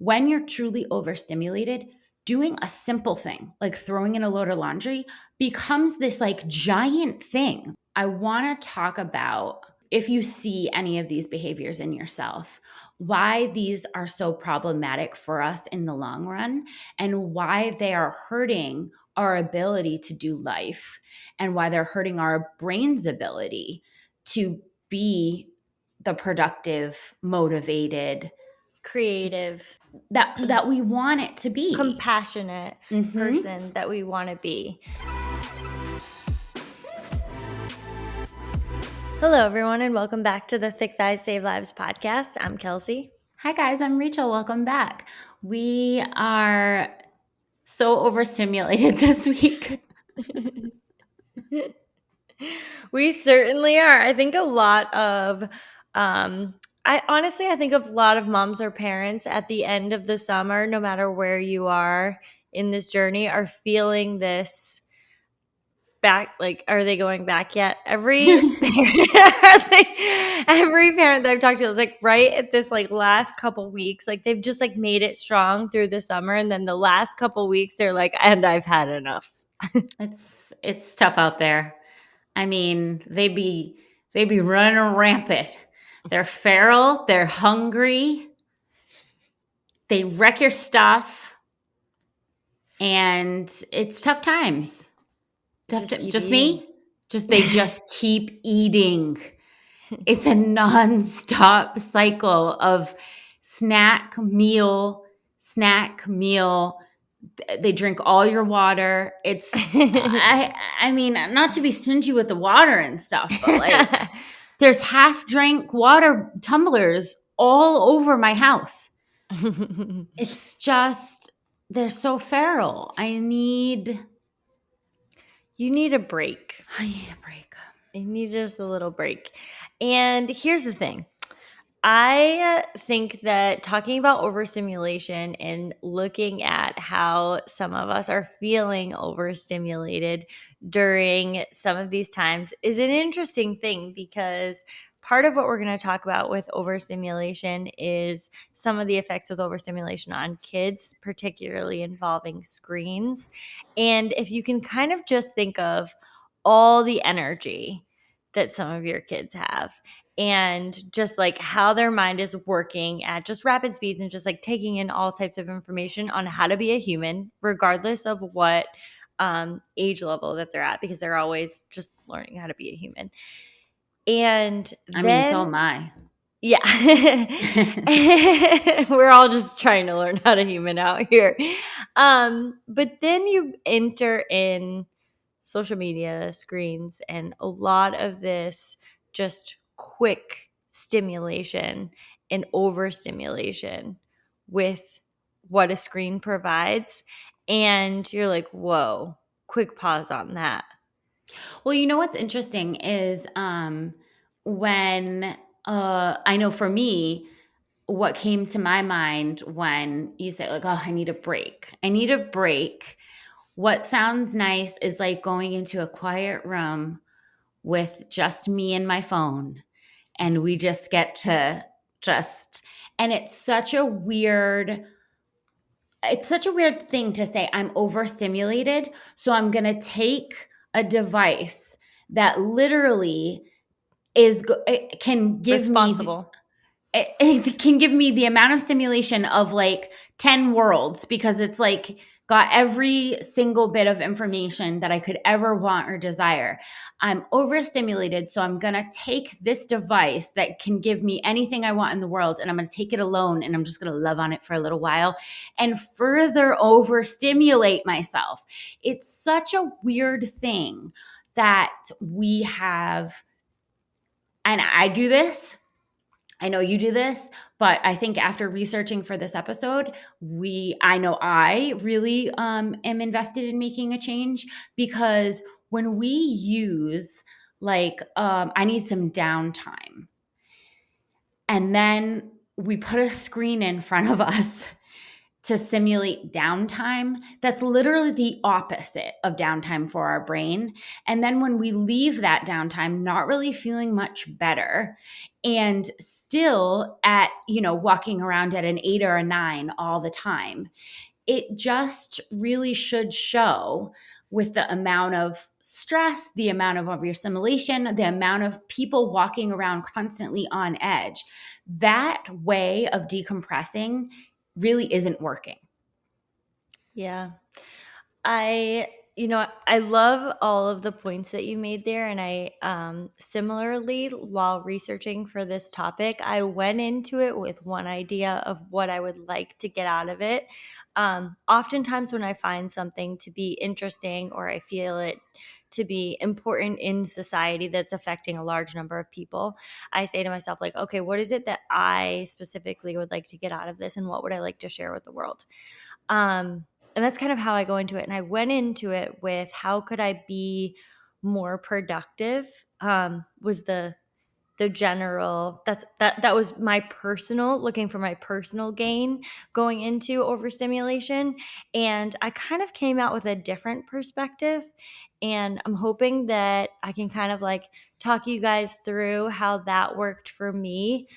when you're truly overstimulated, doing a simple thing like throwing in a load of laundry becomes this like giant thing. I want to talk about, if you see any of these behaviors in yourself, why these are so problematic for us in the long run, and why they are hurting our ability to do life, and why they're hurting our brain's ability to be the productive, motivated, creative, that we want it to be. Compassionate person that we want to be. Hello, everyone, and welcome back to the Thick Thighs Save Lives podcast. I'm Kelsey. Hi, guys. I'm Rachel. Welcome back. We are so overstimulated this week. We certainly are. I think a lot of I think of a lot of moms or parents at the end of the summer, no matter where you are in this journey, are feeling this back. Like, are they going back yet? Every parent that I've talked to is like right at this like last couple weeks, like they've just like made it strong through the summer, and then the last couple weeks they're like, and I've had enough. It's tough out there. I mean, they be running rampant. They're feral. They're hungry. They wreck your stuff, and it's tough times. Just me? They just keep eating. It's a nonstop cycle of snack, meal. They drink all your water. It's I mean, not to be stingy with the water and stuff, but like there's half drank water tumblers all over my house. It's just, they're so feral. You need a break. I need a break. I need just a little break. And here's the thing. I think that talking about overstimulation and looking at how some of us are feeling overstimulated during some of these times is an interesting thing, because part of what we're going to talk about with overstimulation is some of the effects with overstimulation on kids, particularly involving screens. And if you can kind of just think of all the energy that some of your kids have, and just like how their mind is working at just rapid speeds and just like taking in all types of information on how to be a human, regardless of what age level that they're at, because they're always just learning how to be a human. And I mean, so am I. Yeah. We're all just trying to learn how to human out here. But then you enter in social media, screens, and a lot of this just quick stimulation and overstimulation with what a screen provides. And you're like, whoa, quick pause on that. Well, you know what's interesting is when I know for me, what came to my mind when you say like, oh, I need a break. What sounds nice is like going into a quiet room with just me and my phone, and we just get to and it's such a weird thing to say, I'm overstimulated, so I'm going to take a device that literally it can give responsible. It can give me the amount of stimulation of like 10 worlds, because it's like got every single bit of information that I could ever want or desire. I'm overstimulated, so I'm going to take this device that can give me anything I want in the world, and I'm going to take it alone, and I'm just going to love on it for a little while and further overstimulate myself. It's such a weird thing that we have, and I do this. I know you do this, but I think after researching for this episode, I really am invested in making a change, because when we use like, I need some downtime, and then we put a screen in front of us to simulate downtime, that's literally the opposite of downtime for our brain. And then when we leave that downtime, not really feeling much better and still at, walking around at an 8 or a 9 all the time, it just really should show with the amount of stress, the amount of overstimulation, the amount of people walking around constantly on edge. That way of decompressing really isn't working. Yeah. I love all of the points that you made there. And similarly, while researching for this topic, I went into it with one idea of what I would like to get out of it. Oftentimes when I find something to be interesting or I feel it to be important in society that's affecting a large number of people, I say to myself, like, okay, what is it that I specifically would like to get out of this, and what would I like to share with the world? And that's kind of how I go into it. And I went into it with how could I be more productive, was the general, that was my personal, looking for my personal gain going into overstimulation. And I kind of came out with a different perspective, and I'm hoping that I can kind of like talk you guys through how that worked for me.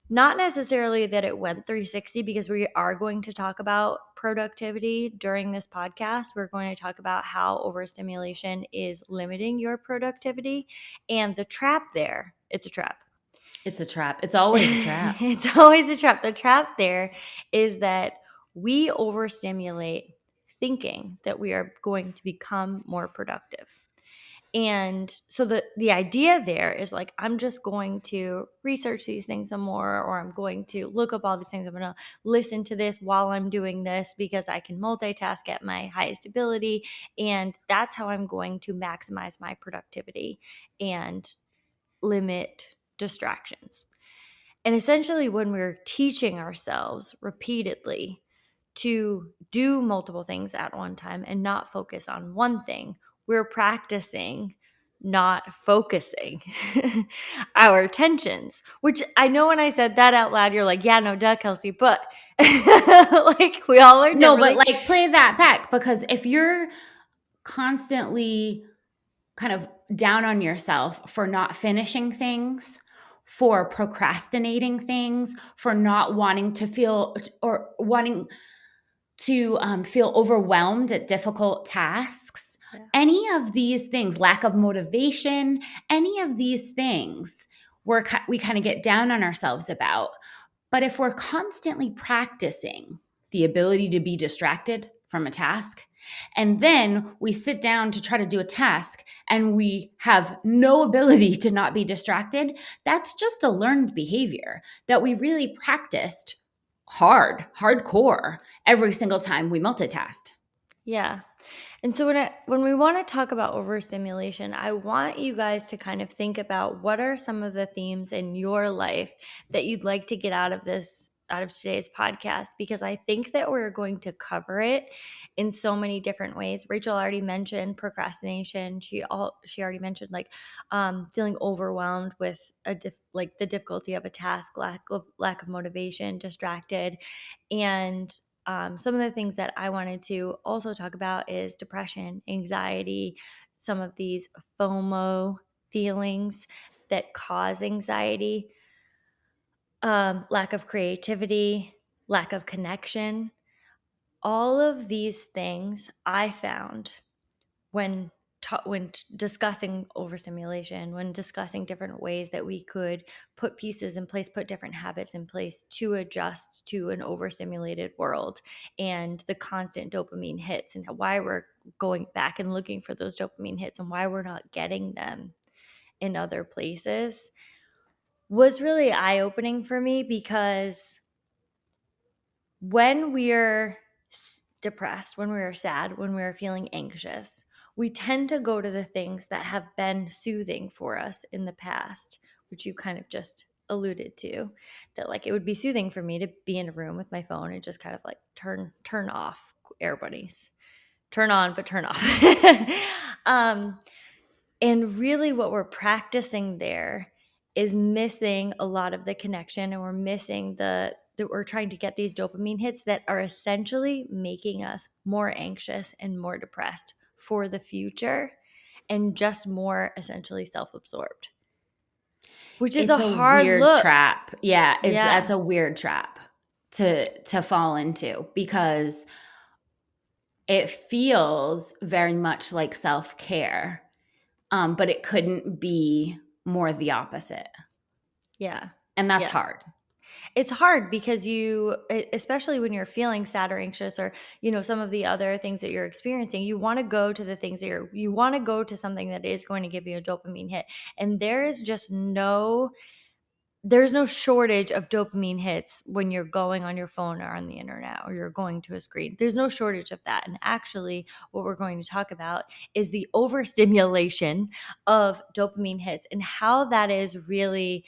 Not necessarily that it went 360, because we are going to talk about productivity during this podcast. We're going to talk about how overstimulation is limiting your productivity, and the trap there. It's a trap. It's a trap. It's always a trap. It's always a trap. The trap there is that we overstimulate thinking that we are going to become more productive. And so the idea there is like, I'm just going to research these things some more, or I'm going to look up all these things. I'm going to listen to this while I'm doing this because I can multitask at my highest ability. And that's how I'm going to maximize my productivity and limit distractions. And essentially, when we're teaching ourselves repeatedly to do multiple things at one time and not focus on one thing, we're practicing not focusing our attentions, which I know when I said that out loud, you're like, yeah, no, duh, Kelsey, but like we all are No, differently. but like play that back, because if you're constantly kind of down on yourself for not finishing things, for procrastinating things, for not wanting to feel or wanting to feel overwhelmed at difficult tasks, Yeah. any of these things, lack of motivation, any of these things, we kind of get down on ourselves about. But if we're constantly practicing the ability to be distracted from a task, and then we sit down to try to do a task and we have no ability to not be distracted, that's just a learned behavior that we really practiced hardcore every single time we multitasked. Yeah. And so when we want to talk about overstimulation, I want you guys to kind of think about what are some of the themes in your life that you'd like to get out of today's podcast, because I think that we're going to cover it in so many different ways. Rachel already mentioned procrastination. She already mentioned like feeling overwhelmed with like the difficulty of a task, lack of motivation, distracted, and some of the things that I wanted to also talk about is depression, anxiety, some of these FOMO feelings that cause anxiety, lack of creativity, lack of connection. All of these things I found when discussing overstimulation, when discussing different ways that we could put pieces in place, put different habits in place to adjust to an overstimulated world, and the constant dopamine hits, and why we're going back and looking for those dopamine hits and why we're not getting them in other places, was really eye-opening for me. Because when we're depressed, when we're sad, when we're feeling anxious, we tend to go to the things that have been soothing for us in the past, which you kind of just alluded to, that like it would be soothing for me to be in a room with my phone and just kind of like turn off Air Bunnies, turn on but turn off. um, and really what we're practicing there is missing a lot of the connection, and we're missing the that we're trying to get these dopamine hits that are essentially making us more anxious and more depressed for the future and just more essentially self-absorbed, which is a It's a hard weird look. trap. Yeah, that's Yeah. a weird trap to fall into, because it feels very much like self-care, but it couldn't be more the opposite. Yeah. And that's Yeah. hard. It's hard because especially when you're feeling sad or anxious, or some of the other things that you're experiencing, you want to go to the things that you want to go to something that is going to give you a dopamine hit, and there's no shortage of dopamine hits when you're going on your phone or on the internet or you're going to a screen. There's no shortage of that. And actually, what we're going to talk about is the overstimulation of dopamine hits and how that is really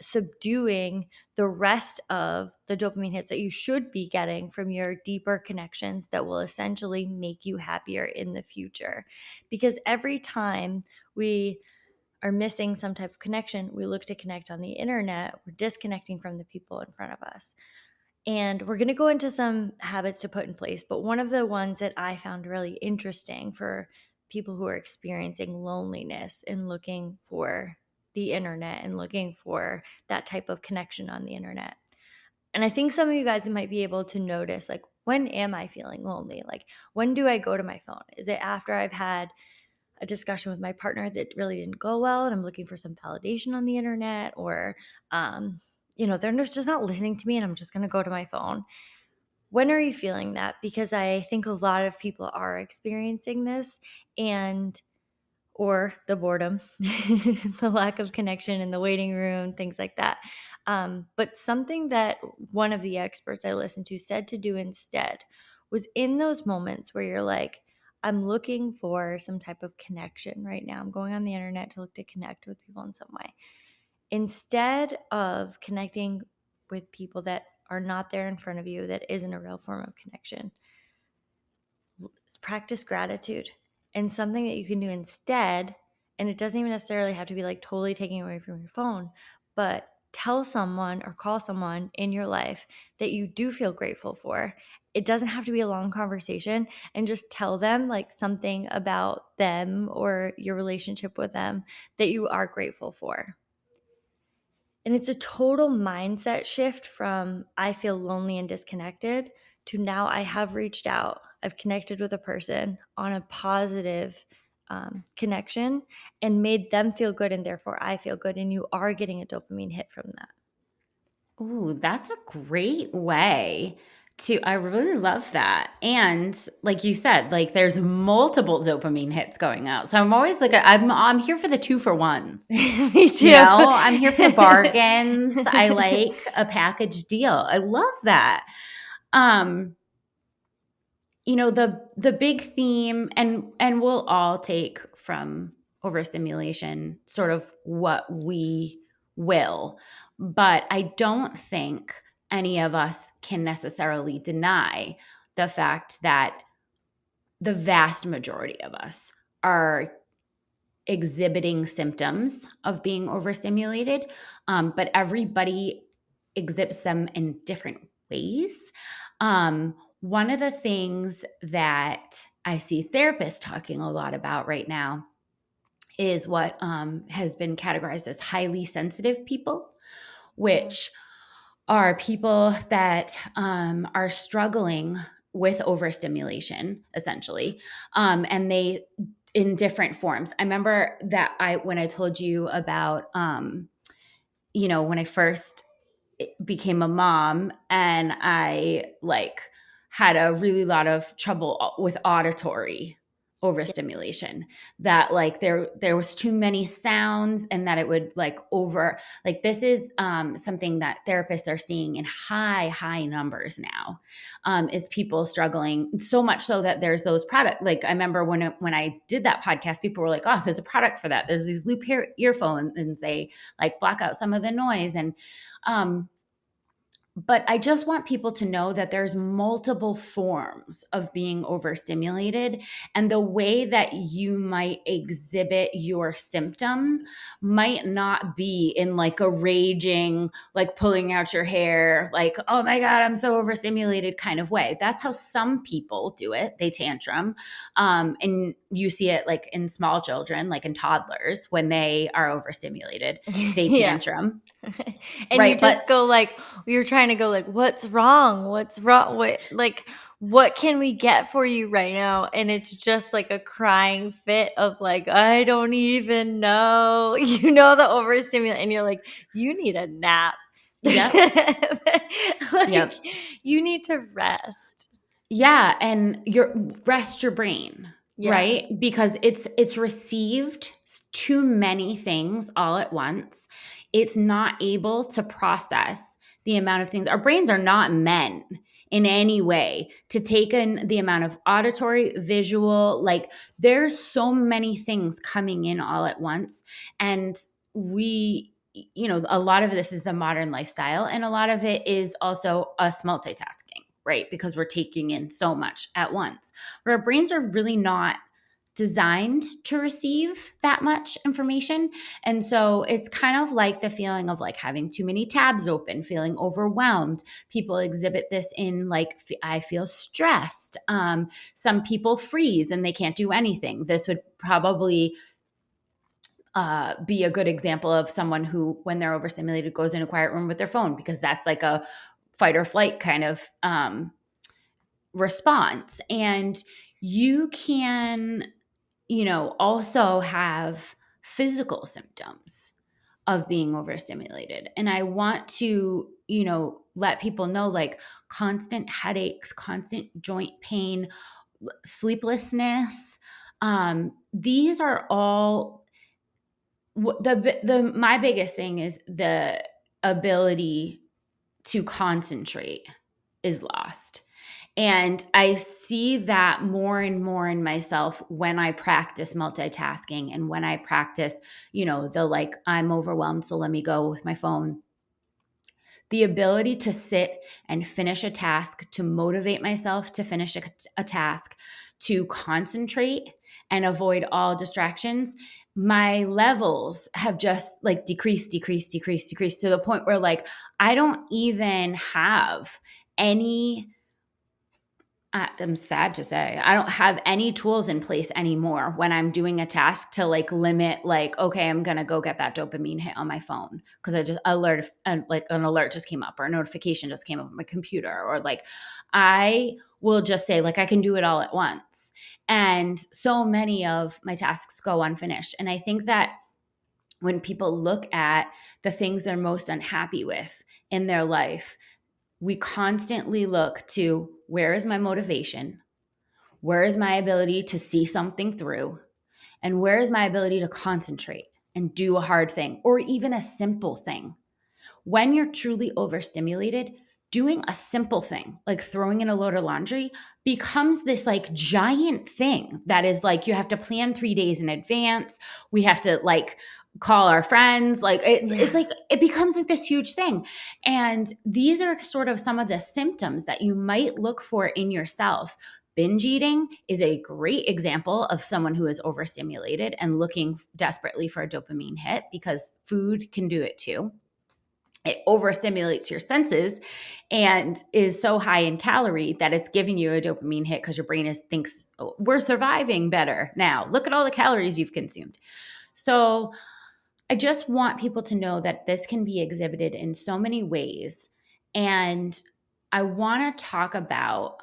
subduing the rest of the dopamine hits that you should be getting from your deeper connections that will essentially make you happier in the future. Because every time we are missing some type of connection, we look to connect on the internet, we're disconnecting from the people in front of us. And we're going to go into some habits to put in place. But one of the ones that I found really interesting for people who are experiencing loneliness and looking for the internet and looking for that type of connection on the internet. And I think some of you guys might be able to notice, like, when am I feeling lonely? Like, when do I go to my phone? Is it after I've had a discussion with my partner that really didn't go well and I'm looking for some validation on the internet, or they're just not listening to me and I'm just going to go to my phone? When are you feeling that? Because I think a lot of people are experiencing this, and or the boredom, the lack of connection in the waiting room, things like that. But something that one of the experts I listened to said to do instead was, in those moments where you're like, I'm looking for some type of connection right now, I'm going on the internet to look to connect with people in some way. Instead of connecting with people that are not there in front of you, that isn't a real form of connection, practice gratitude. And something that you can do instead, and it doesn't even necessarily have to be like totally taking away from your phone, but tell someone or call someone in your life that you do feel grateful for. It doesn't have to be a long conversation, and just tell them like something about them or your relationship with them that you are grateful for. And it's a total mindset shift from I feel lonely and disconnected to now I have reached out. I've connected with a person on a positive connection and made them feel good, and therefore I feel good. And you are getting a dopamine hit from that. Ooh, that's a great way to, I really love that. And like you said, like there's multiple dopamine hits going out. So I'm always like, I'm here for the 2-for-1s. Me too. I'm here for bargains. I like a package deal. I love that. Um, the big theme, and we'll all take from overstimulation sort of what we will, but I don't think any of us can necessarily deny the fact that the vast majority of us are exhibiting symptoms of being overstimulated, but everybody exhibits them in different ways. One of the things that I see therapists talking a lot about right now is what has been categorized as highly sensitive people, which are people that are struggling with overstimulation, essentially, and they in different forms. I remember that when I told you about, when I first became a mom and I like had a really lot of trouble with auditory overstimulation, that like there was too many sounds and that it would like this is something that therapists are seeing in high numbers now, is people struggling so much so that there's those product, like I remember when I did that podcast, people were like, oh, there's a product for that, there's these loop earphones and they like block out some of the noise. And But I just want people to know that there's multiple forms of being overstimulated, and the way that you might exhibit your symptom might not be in like a raging, like pulling out your hair, like, oh my God, I'm so overstimulated kind of way. That's how some people do it. They tantrum. And you see it like in small children, like in toddlers, when they are overstimulated, they Yeah. tantrum. And you Right. But just go like, you're trying to go like, what's wrong? What's wrong? What can we get for you right now? And it's just like a crying fit of like, I don't even know. You know, the overstimulate, and you're like, you need a nap. There's yep. like, Yep. you need to rest. Yeah, and rest your brain, Yeah. right? Because it's received too many things all at once. It's not able to process the amount of things. Our brains are not meant in any way to take in the amount of auditory, visual, like there's so many things coming in all at once, and we a lot of this is the modern lifestyle, and a lot of it is also us multitasking, right? Because we're taking in so much at once. But our brains are really not designed to receive that much information. And so it's kind of like the feeling of like having too many tabs open, feeling overwhelmed. People exhibit this in like, I feel stressed. Some people freeze and they can't do anything. This would probably be a good example of someone who, when they're overstimulated, goes in a quiet room with their phone, because that's like a fight or flight kind of response. And you can, also have physical symptoms of being overstimulated. And I want to, let people know like constant headaches, constant joint pain, sleeplessness. These are all the my biggest thing is the ability to concentrate is lost. And I see that more and more in myself when I practice multitasking, and when I practice, the like, I'm overwhelmed, so let me go with my phone. The ability to sit and finish a task, to motivate myself to finish a task, to concentrate and avoid all distractions, my levels have just like decreased to the point where like I don't even have any. I'm sad to say, I don't have any tools in place anymore when I'm doing a task to like limit, like, okay, I'm going to go get that dopamine hit on my phone because I just like an alert just came up, or a notification just came up on my computer, or like I will just say like I can do it all at once. And so many of my tasks go unfinished. And I think that when people look at the things they're most unhappy with in their life, we constantly look to, where is my motivation? Where is my ability to see something through? And where is my ability to concentrate and do a hard thing, or even a simple thing? When you're truly overstimulated, doing a simple thing like throwing in a load of laundry becomes this like giant thing that is like, you have to plan 3 days in advance. We have to like call our friends, like it's Yeah. like it becomes like this huge thing. And these are sort of some of the symptoms that you might look for in yourself. Binge eating is a great example of someone who is overstimulated and looking desperately for a dopamine hit, because food can do it too. It overstimulates your senses and is so high in calorie that it's giving you a dopamine hit because your brain thinks, oh, we're surviving better now. Look at all the calories you've consumed. So I just want people to know that this can be exhibited in so many ways. And I want to talk about,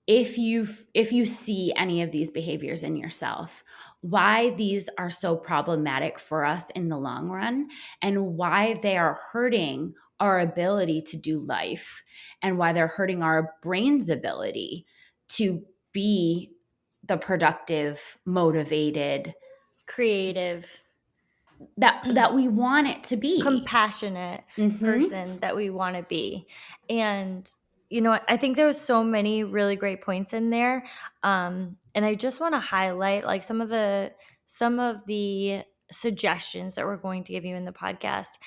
if you see any of these behaviors in yourself, why these are so problematic for us in the long run, and why they are hurting our ability to do life, and why they're hurting our brain's ability to be the productive, motivated Creative, that we want it to be. compassionate Mm-hmm. person that we want to be. And I think there was so many really great points in there. And I just want to highlight like some of the suggestions that we're going to give you in the podcast.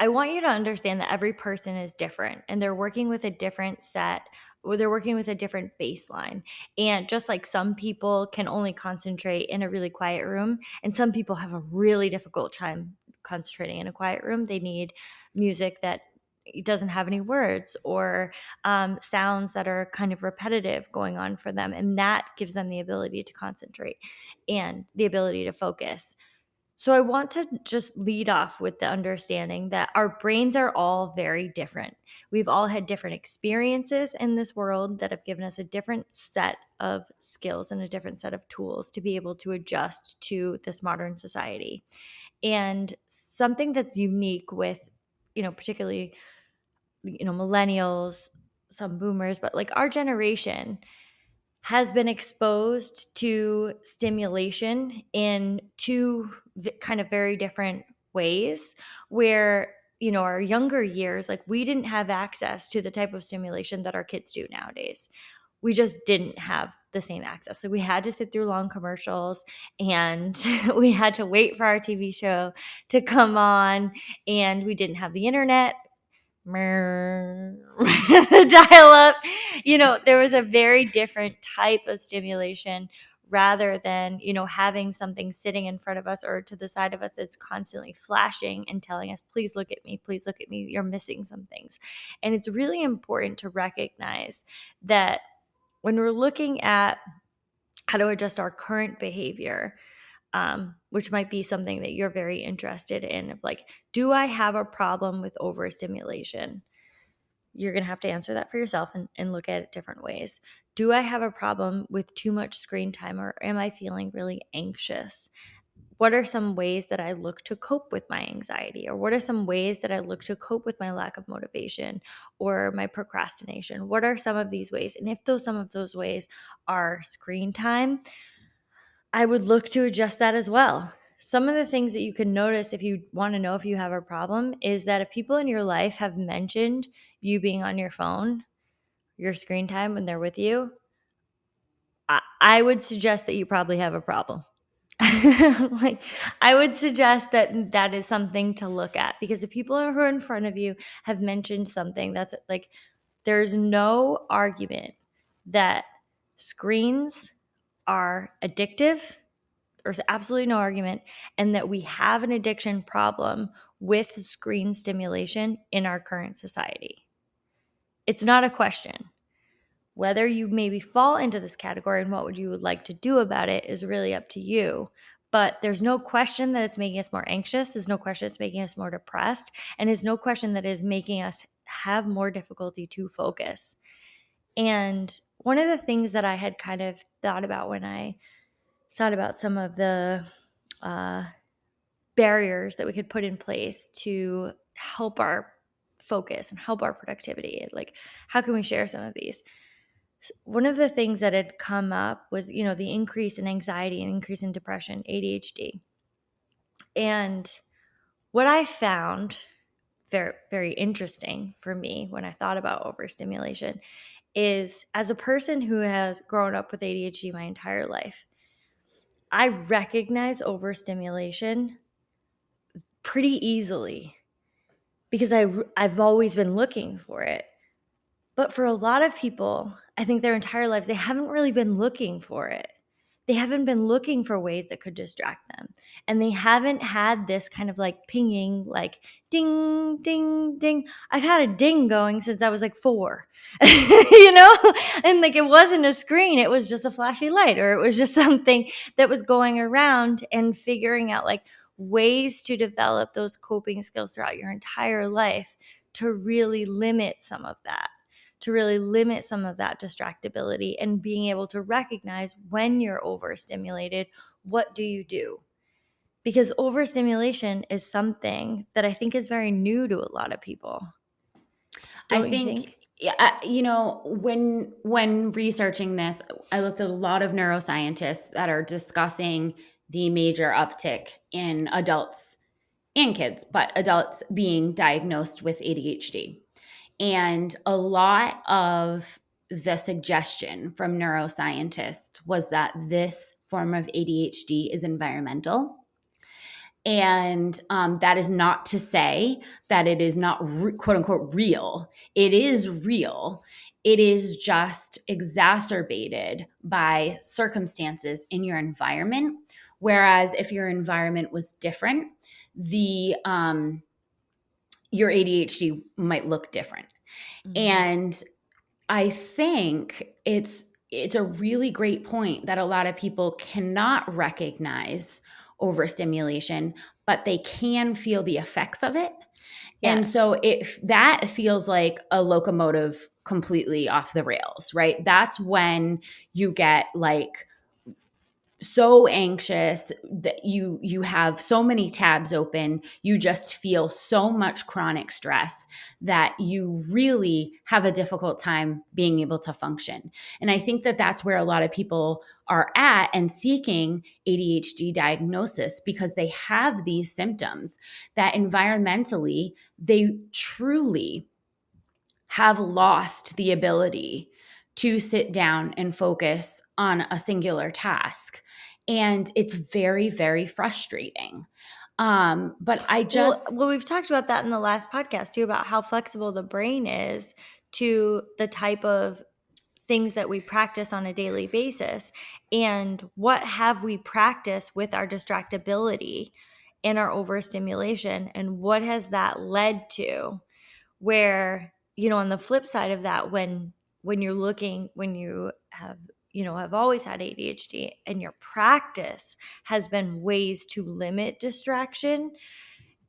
I want you to understand that every person is different and they're working with a different set, or they're working with a different baseline. And just like some people can only concentrate in a really quiet room, and some people have a really difficult time concentrating in a quiet room, they need music that doesn't have any words, or sounds that are kind of repetitive going on for them. And that gives them the ability to concentrate and the ability to focus. So I want to just lead off with the understanding that our brains are all very different. We've all had different experiences in this world that have given us a different set of skills and a different set of tools to be able to adjust to this modern society. And something that's unique with, particularly, millennials, some boomers, but like our generation has been exposed to stimulation in two kind of very different ways, where our younger years, like, we didn't have access to the type of stimulation that our kids do nowadays. We just didn't have the same access. So we had to sit through long commercials, and we had to wait for our TV show to come on, and we didn't have the internet. Dial up. There was a very different type of stimulation, rather than having something sitting in front of us or to the side of us that's constantly flashing and telling us, please look at me, please look at me, you're missing some things. And it's really important to recognize that when we're looking at how to adjust our current behavior, which might be something that you're very interested in, of like, do I have a problem with overstimulation? You're going to have to answer that for yourself and look at it different ways. Do I have a problem with too much screen time, or am I feeling really anxious? What are some ways that I look to cope with my anxiety? Or what are some ways that I look to cope with my lack of motivation or my procrastination? What are some of these ways? And if some of those ways are screen time, I would look to adjust that as well. Some of the things that you can notice if you want to know if you have a problem is that if people in your life have mentioned you being on your phone, your screen time when they're with you, I would suggest that you probably have a problem. Like, I would suggest that is something to look at, because the people who are in front of you have mentioned something that's like, there's no argument that screens are addictive. There's absolutely no argument, and that we have an addiction problem with screen stimulation in our current society. It's not a question. Whether you maybe fall into this category and what would you would like to do about it is really up to you. But there's no question that it's making us more anxious. There's no question it's making us more depressed. And there's no question that is making us have more difficulty to focus. And one of the things that I had kind of thought about when I thought about some of the barriers that we could put in place to help our focus and help our productivity, like, how can we share some of these? One of the things that had come up was, the increase in anxiety and increase in depression, ADHD. And what I found very, very interesting for me when I thought about overstimulation is, as a person who has grown up with ADHD my entire life, I recognize overstimulation pretty easily because I've always been looking for it. But for a lot of people, I think their entire lives, they haven't really been looking for it. They haven't been looking for ways that could distract them. And they haven't had this kind of like pinging, like ding, ding, ding. I've had a ding going since I was like 4, And like, it wasn't a screen, it was just a flashy light, or it was just something that was going around, and figuring out like ways to develop those coping skills throughout your entire life to really limit some of that, distractibility, and being able to recognize when you're overstimulated. What do you do? Because overstimulation is something that I think is very new to a lot of people. I Don't you think, think? yeah, when researching this, I looked at a lot of neuroscientists that are discussing the major uptick in adults and kids, but adults being diagnosed with ADHD. And a lot of the suggestion from neuroscientists was that this form of ADHD is environmental. And that is not to say that it is not quote unquote real. It is real. It is just exacerbated by circumstances in your environment. Whereas if your environment was different, the your ADHD might look different. Mhm. And I think it's a really great point that a lot of people cannot recognize overstimulation, but they can feel the effects of it. And so Yes. if that feels like a locomotive completely off the rails, right? That's when you get like so anxious that you have so many tabs open, you just feel so much chronic stress that you really have a difficult time being able to function. And I think that that's where a lot of people are at and seeking ADHD diagnosis, because they have these symptoms that environmentally they truly have lost the ability to sit down and focus on a singular task. And it's very, very frustrating. But I Well, just, we've talked about that in the last podcast too, about how flexible the brain is to the type of things that we practice on a daily basis. And what have we practiced with our distractibility and our overstimulation? And what has that led to? Where, on the flip side of that, when you're looking, when you have always had ADHD and your practice has been ways to limit distraction,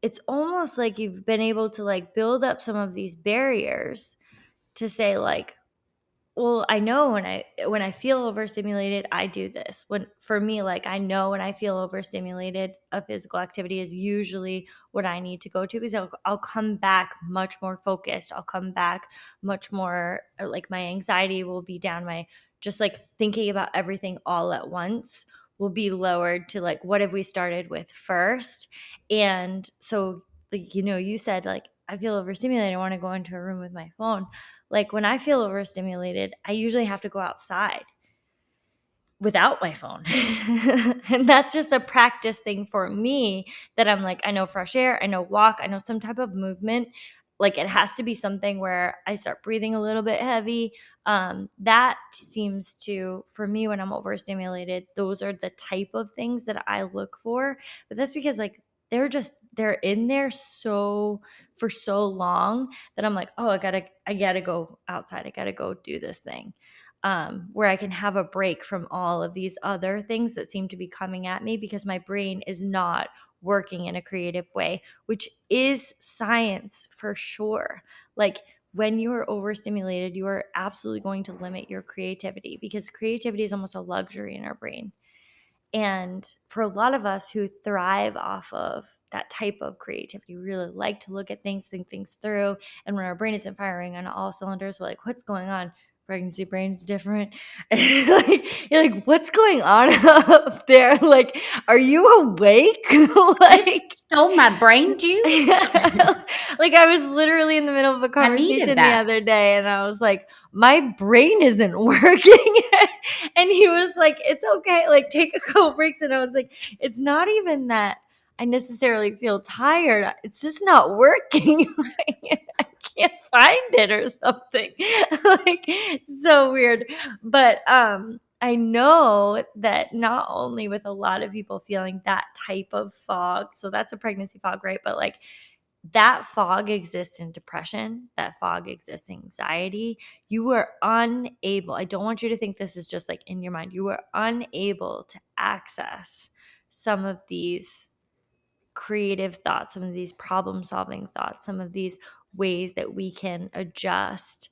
it's almost like you've been able to like build up some of these barriers to say like, well, I know when I feel overstimulated, I do this. When for me, like I know when I feel overstimulated, a physical activity is usually what I need to go to, because I'll come back much more focused. I'll come back much more like my anxiety will be down. My just like thinking about everything all at once will be lowered to like, what have we started with first? And so like, you said like I feel overstimulated, I want to go into a room with my phone. Like when I feel overstimulated, I usually have to go outside without my phone. And that's just a practice thing for me, that I'm like, I know fresh air, I know walk, I know some type of movement. Like it has to be something where I start breathing a little bit heavy. That seems to, for me, when I'm overstimulated, those are the type of things that I look for. But that's because like they're in there so for so long that I'm like, oh, I gotta go outside. I gotta go do this thing. Where I can have a break from all of these other things that seem to be coming at me, because my brain is not working in a creative way, which is science for sure. Like when you are overstimulated, you are absolutely going to limit your creativity, because creativity is almost a luxury in our brain. And for a lot of us who thrive off of that type of creativity, we really like to look at things, think things through. And when our brain isn't firing on all cylinders, we're like, what's going on? Pregnancy brain's different. Like, you're like, what's going on up there? Like, are you awake? you Like, stole my brain juice. like I was literally in the middle of a I needed conversation the that. other day and I was like, my brain isn't working. And he was like, it's okay, like take a couple breaks. And I was like, it's not even that I necessarily feel tired, it's just not working. Like, I can't find it or something. Like so weird. But I know that not only with a lot of people feeling that type of fog, so that's a pregnancy fog, right? But like that fog exists in depression, that fog exists in anxiety. You are unable, I don't want you to think this is just like in your mind, you are unable to access some of these creative thoughts, some of these problem solving thoughts, some of these ways that we can adjust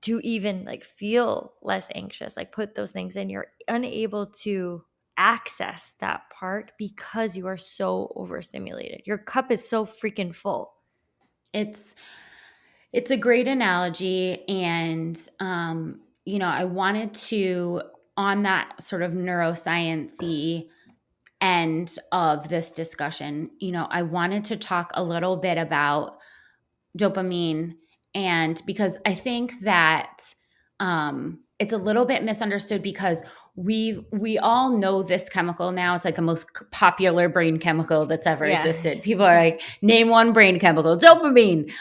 to even like feel less anxious, like put those things in. You're unable to access that part because you are so overstimulated. Your cup is so freaking full. It's it's a great analogy, and I wanted to, on that sort of neuroscience-y end of this discussion, I wanted to talk a little bit about dopamine. And because I think that It's a little bit misunderstood because we all know this chemical now. It's like the most popular brain chemical that's ever Yeah. existed. People are like, name one brain chemical, dopamine,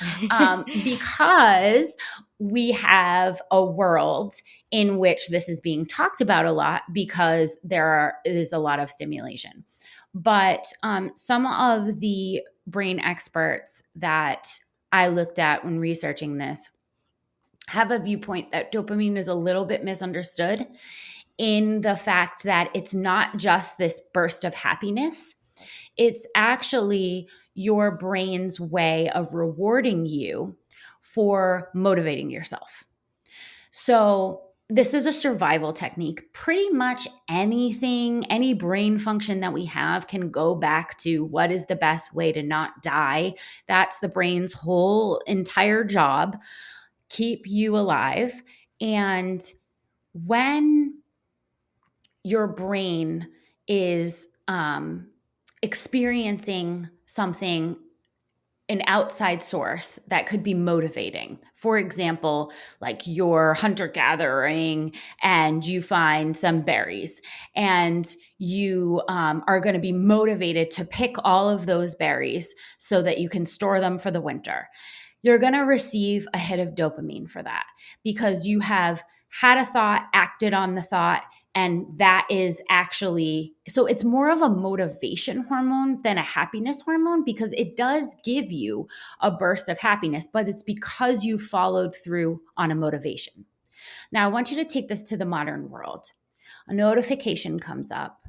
because we have a world in which this is being talked about a lot because is a lot of stimulation. But some of the brain experts that I looked at when researching this have a viewpoint that dopamine is a little bit misunderstood in the fact that it's not just this burst of happiness. It's actually your brain's way of rewarding you for motivating yourself. So, this is a survival technique. Pretty much anything, any brain function that we have can go back to what is the best way to not die. That's the brain's whole entire job, keep you alive. And when your brain is experiencing something, an outside source that could be motivating. For example, like you're hunter gathering and you find some berries, and you are going to be motivated to pick all of those berries so that you can store them for the winter. You're going to receive a hit of dopamine for that because you have had a thought, acted on the thought, and that is actually, so it's more of a motivation hormone than a happiness hormone because it does give you a burst of happiness, but it's because you followed through on a motivation. Now, I want you to take this to the modern world. A notification comes up.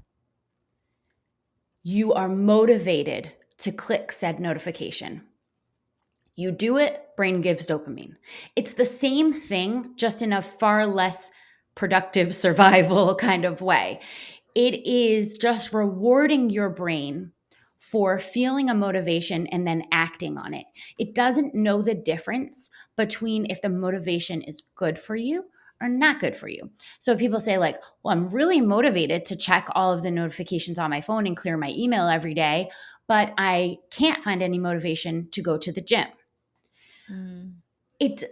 You are motivated to click said notification. You do it, brain gives dopamine. It's the same thing, just in a far less productive survival kind of way. It is just rewarding your brain for feeling a motivation and then acting on it. It doesn't know the difference between if the motivation is good for you or not good for you. So people say, like, well, I'm really motivated to check all of the notifications on my phone and clear my email every day, but I can't find any motivation to go to the gym. Mm. It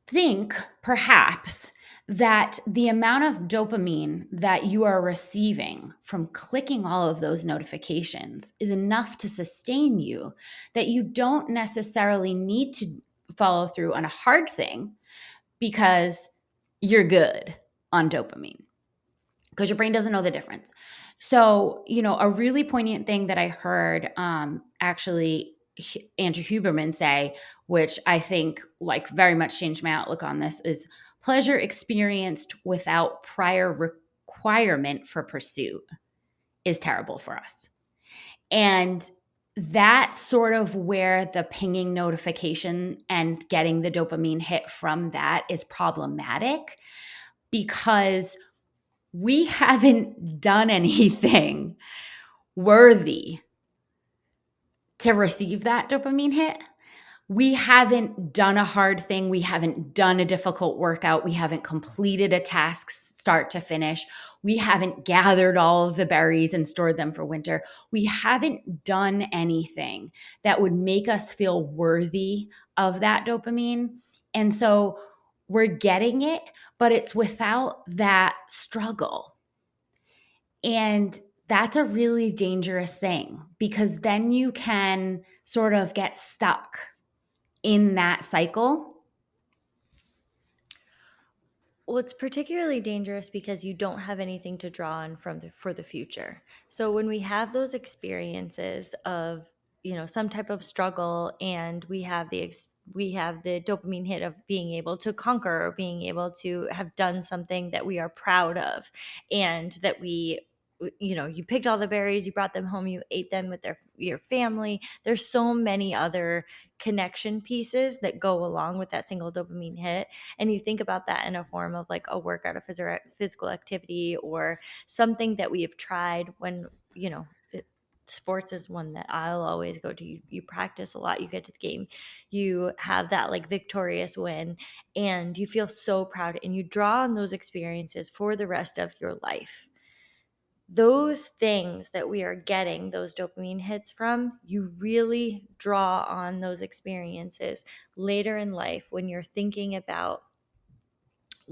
think perhaps that the amount of dopamine that you are receiving from clicking all of those notifications is enough to sustain you, that you don't necessarily need to follow through on a hard thing because you're good on dopamine, because your brain doesn't know the difference. So, a really poignant thing that I heard actually Andrew Huberman say, which I think like very much changed my outlook on this, is pleasure experienced without prior requirement for pursuit is terrible for us. And that's sort of where the pinging notification and getting the dopamine hit from that is problematic, because we haven't done anything worthy to receive that dopamine hit. We haven't done a hard thing. We haven't done a difficult workout. We haven't completed a task start to finish. We haven't gathered all of the berries and stored them for winter. We haven't done anything that would make us feel worthy of that dopamine. And so we're getting it, but it's without that struggle. And that's a really dangerous thing, because then you can sort of get stuck in that cycle. Well, it's particularly dangerous because you don't have anything to draw on for the future. So when we have those experiences of, some type of struggle, and we have the dopamine hit of being able to conquer, or being able to have done something that we are proud of, and that you picked all the berries, you brought them home, you ate them with your family. There's so many other connection pieces that go along with that single dopamine hit. And you think about that in a form of like a workout, a physical activity, or something that we have tried when, sports is one that I'll always go to. You practice a lot, you get to the game, you have that like victorious win, and you feel so proud, and you draw on those experiences for the rest of your life. Those things that we are getting those dopamine hits from, you really draw on those experiences later in life when you're thinking about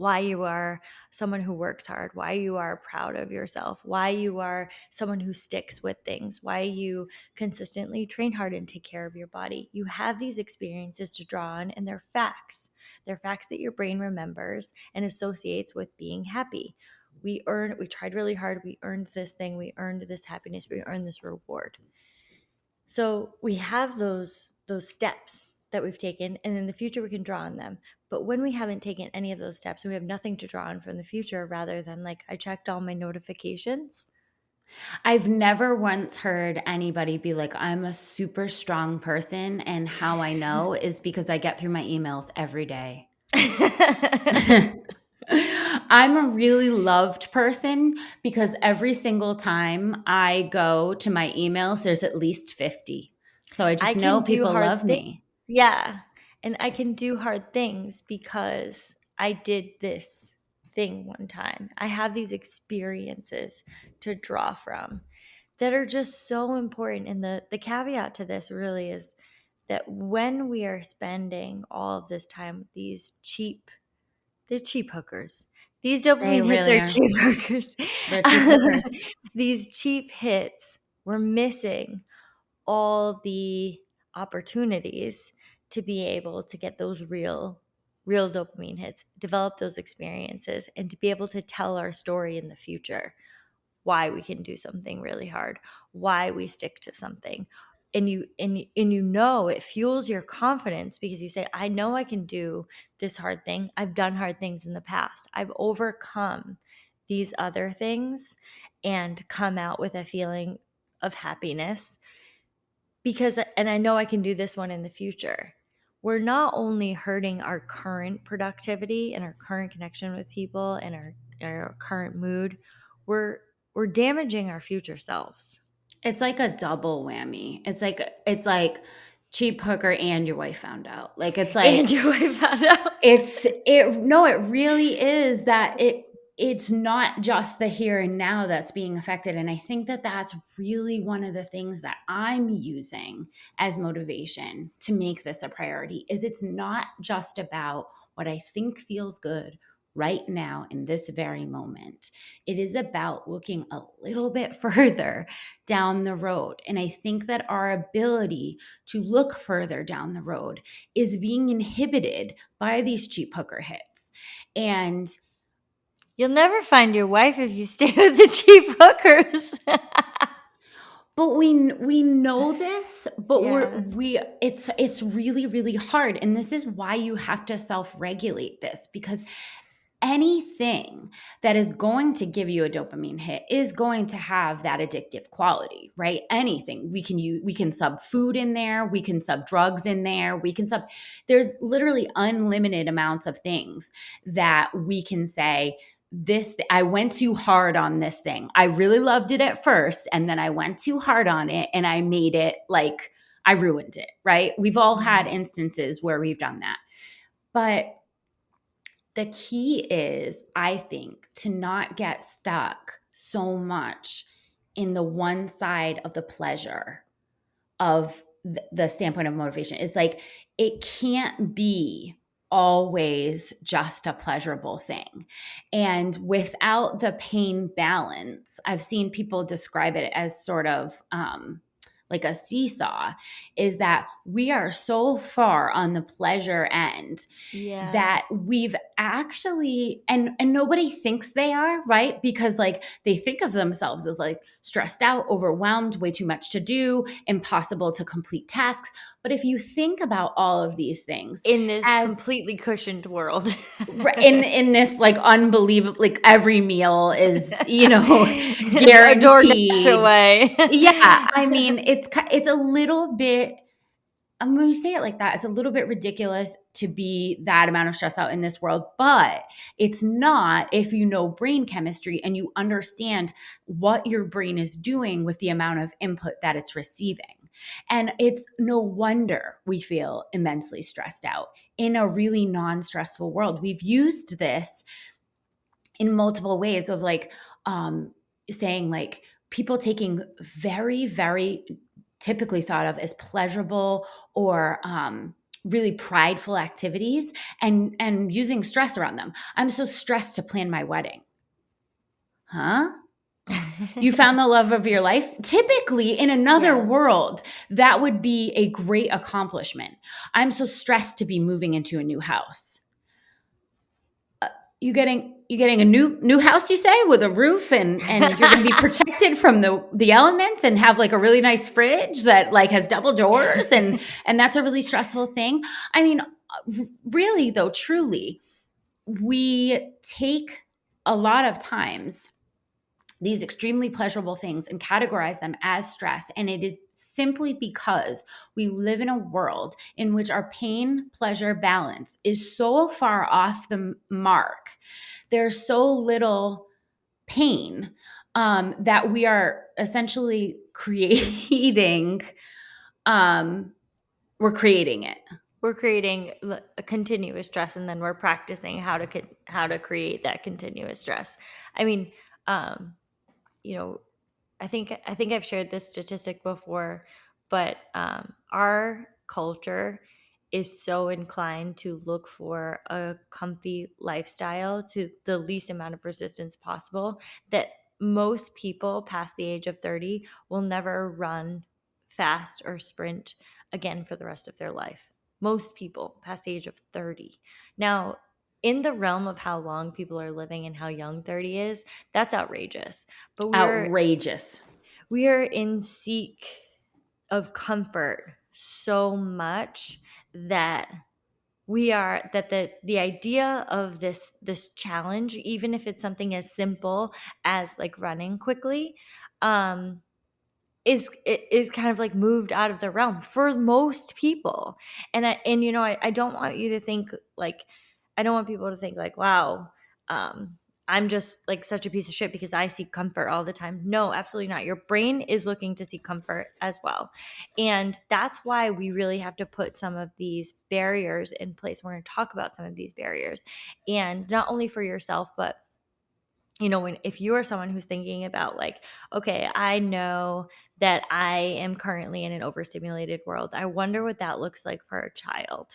why you are someone who works hard, why you are proud of yourself, why you are someone who sticks with things, why you consistently train hard and take care of your body. You have these experiences to draw on, and they're facts. They're facts that your brain remembers and associates with being happy. We tried really hard, we earned this thing, we earned this happiness, we earned this reward. So we have those steps that we've taken, and in the future we can draw on them. But when we haven't taken any of those steps, we have nothing to draw on from the future, rather than like, I checked all my notifications. I've never once heard anybody be like, I'm a super strong person. And how I know is because I get through my emails every day. I'm a really loved person because every single time I go to my emails, there's at least 50. So I I just know can do people hard love things. me. Yeah. And I can do hard things because I did this thing one time. I have these experiences to draw from that are just so important. And the caveat to this really is that when we are spending all of this time with they're cheap hookers. These They dopamine hits really are are. cheap hookers. They're cheap hookers. These cheap hits, we're missing all the opportunities to be able to get those real dopamine hits, develop those experiences, and to be able to tell our story in the future, why we can do something really hard, why we stick to something. And you it fuels your confidence because you say, I know I can do this hard thing. I've done hard things in the past. I've overcome these other things and come out with a feeling of happiness and I know I can do this one in the future. We're not only hurting our current productivity and our current connection with people and our current mood, we're damaging our future selves. It's like a double whammy. It's like cheap hooker and your wife found out. Like it's And like your wife found out. it really is that it's not just the here and now that's being affected. And I think that that's really one of the things that I'm using as motivation to make this a priority is it's not just about what I think feels good right now in this very moment. It is about looking a little bit further down the road. And I think that our ability to look further down the road is being inhibited by these cheap hooker hits. And You'll never find your wife if you stay with the cheap hookers. but we know this, but Yeah. it's really really hard, and this is why you have to self-regulate this, because anything that is going to give you a dopamine hit is going to have that addictive quality, right? Anything we can sub food in there, we can sub drugs in there, there's literally unlimited amounts of things that we can say I went too hard on this thing. I really loved it at first and then I went too hard on it and I made it like I ruined it, right? We've all had instances where we've done that. But the key is, I think, to not get stuck so much in the one side of the pleasure of the standpoint of motivation. It's like it can't be always just a pleasurable thing. And without the pain balance, I've seen people describe it as sort of like a seesaw, is that we are so far on the pleasure end Yeah. that we've actually and nobody thinks they are, right? Because like they think of themselves as like stressed out, overwhelmed, way too much to do, impossible to complete tasks. But if you think about all of these things In this as completely cushioned world. in this like unbelievable, like every meal is A DoorDash guaranteed. away. Yeah, I mean it's a little bit, when you say it like that, it's a little bit ridiculous to be that amount of stress out in this world, but it's not if you know brain chemistry and you understand what your brain is doing with the amount of input that it's receiving. And it's no wonder we feel immensely stressed out in a really non-stressful world. We've used this in multiple ways of like saying like people taking very, very typically thought of as pleasurable or really prideful activities and using stress around them. I'm so stressed to plan my wedding. Huh? You found the love of your life? Typically, in another Yeah. world, that would be a great accomplishment. I'm so stressed to be moving into a new house. You getting a new house, you say, with a roof, and you're going to be protected from the elements and have like a really nice fridge that like has double doors, and that's a really stressful thing. I mean, really though, truly, we take a lot of times these extremely pleasurable things and categorize them as stress. And it is simply because we live in a world in which our pain pleasure balance is so far off the mark. There's so little pain that we are essentially creating, we're creating it. We're creating a continuous stress, and then we're practicing how to create that continuous stress. I mean, um, you know, I think I've shared this statistic before, but our culture is so inclined to look for a comfy lifestyle to the least amount of resistance possible that most people past the age of 30 will never run fast or sprint again for the rest of their life. Most people past the age of 30. Now, in the realm of how long people are living and how young 30 is, that's outrageous. But Outrageous. we are in seek of comfort so much that the idea of this challenge, even if it's something as simple as like running quickly, um is kind of like moved out of the realm for most people. I don't want you to think like, I don't want people to think like, wow, um I'm just like such a piece of shit because I seek comfort all the time. No, absolutely not. Your brain is looking to seek comfort as well. And that's why we really have to put some of these barriers in place. We're going to talk about some of these barriers, and not only for yourself, but if you are someone who's thinking about like, okay, I know that I am currently in an overstimulated world. I wonder what that looks like for a child.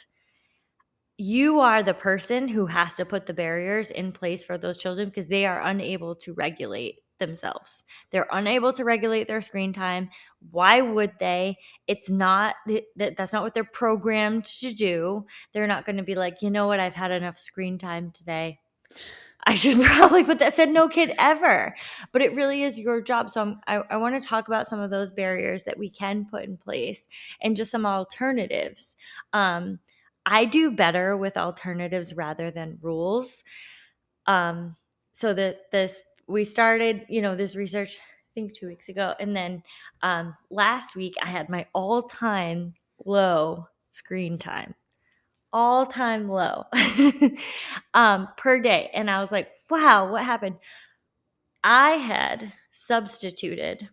You are the person who has to put the barriers in place for those children because they are unable to regulate themselves. They're unable to regulate their screen time. Why would they? It's not that's not what they're programmed to do. They're not going to be like, you know what, I've had enough screen time today. I should probably put that. Said no kid ever, but it really is your job. So I want to talk about some of those barriers that we can put in place and just some alternatives. I do better with alternatives rather than rules. So that this we started, this research I think 2 weeks ago, and then last week I had my all-time low screen time, all-time low per day. And I was like, wow, what happened? I had substituted.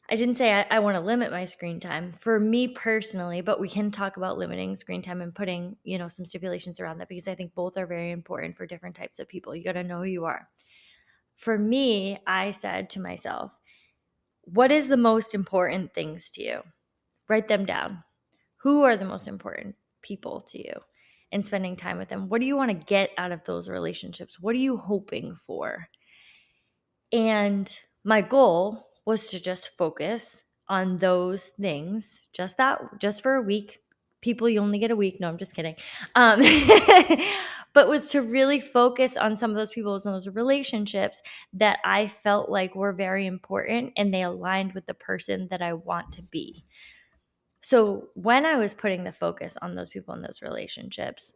I didn't say I want to limit my screen time for me personally, but we can talk about limiting screen time and putting, some stipulations around that, because I think both are very important for different types of people. You got to know who you are. For me, I said to myself, what is the most important things to you? Write them down. Who are the most important people to you? And spending time with them. What do you want to get out of those relationships? What are you hoping for? And my goal was to just focus on those things, just for a week. People, you only get a week. No, I'm just kidding. But was to really focus on some of those people and those relationships that I felt like were very important and they aligned with the person that I want to be. So when I was putting the focus on those people and those relationships,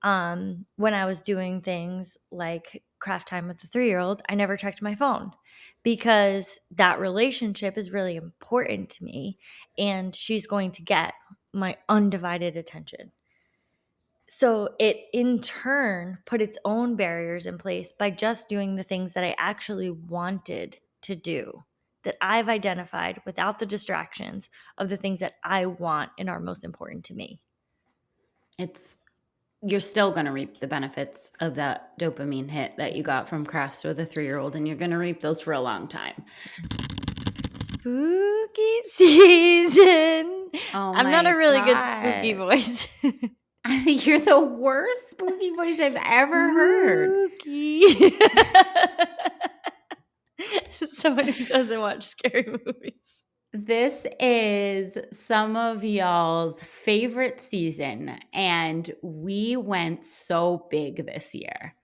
when I was doing things like craft time with the 3-year-old, I never checked my phone because that relationship is really important to me and she's going to get my undivided attention. So it in turn put its own barriers in place by just doing the things that I actually wanted to do, that I've identified without the distractions of the things that I want and are most important to me. You're still going to reap the benefits of that dopamine hit that you got from crafts with a 3-year-old, and you're going to reap those for a long time. Spooky season. Oh I'm not a my really good spooky God. voice. You're the worst spooky voice I've ever heard. Spooky. Someone who doesn't watch scary movies. This is some of y'all's favorite season, and we went so big this year.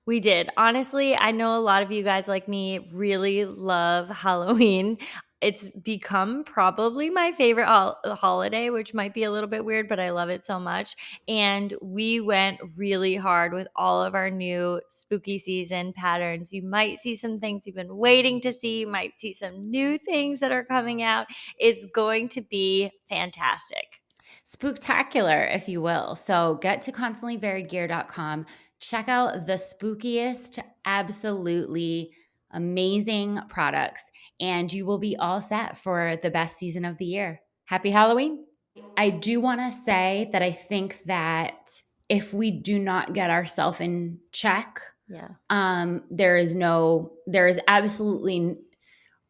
We did. Honestly, I know a lot of you guys like me really love Halloween. It's become probably my favorite holiday, which might be a little bit weird, but I love it so much. And we went really hard with all of our new spooky season patterns. You might see some things you've been waiting to see. You might see some new things that are coming out. It's going to be fantastic. Spooktacular, if you will. So get to constantlyvariedgear.com. Check out the spookiest, absolutely amazing products, and you will be all set for the best season of the year. Happy Halloween. I do want to say that I think that if we do not get ourselves in check, there is absolutely,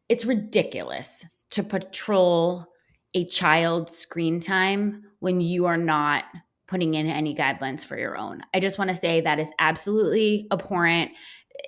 it's ridiculous to patrol a child's screen time when you are not putting in any guidelines for your own. I just want to say that is absolutely abhorrent.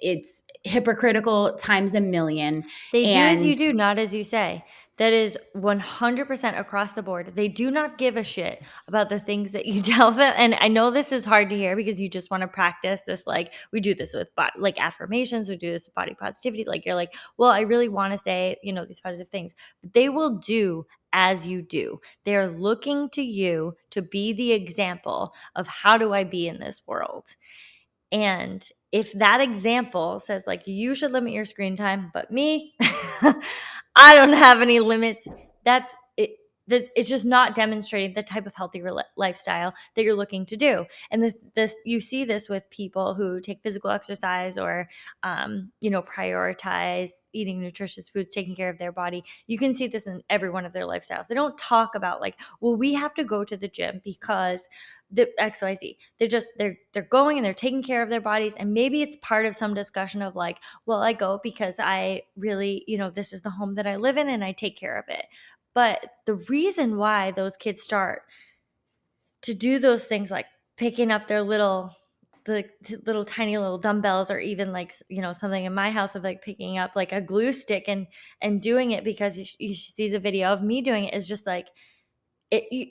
It's hypocritical times a million. They do as you do, not as you say. That is 100% across the board. They do not give a shit about the things that you tell them. And I know this is hard to hear because you just want to practice this. Like we do this with like affirmations. We do this with body positivity. Like you're like, well, I really want to say, these positive things. But they will do as you do. They're looking to you to be the example of how do I be in this world. And if that example says like you should limit your screen time, but me, I don't have any limits. That's it. It's just not demonstrating the type of healthy lifestyle that you're looking to do. And this you see this with people who take physical exercise or, prioritize eating nutritious foods, taking care of their body. You can see this in every one of their lifestyles. They don't talk about like, well, we have to go to the gym because the XYZ. They're going and they're taking care of their bodies. And maybe it's part of some discussion of like, well, I go because I really, this is the home that I live in and I take care of it. But the reason why those kids start to do those things like picking up their little tiny little dumbbells or even like, something in my house of like picking up like a glue stick and doing it because she sees a video of me doing it is just like,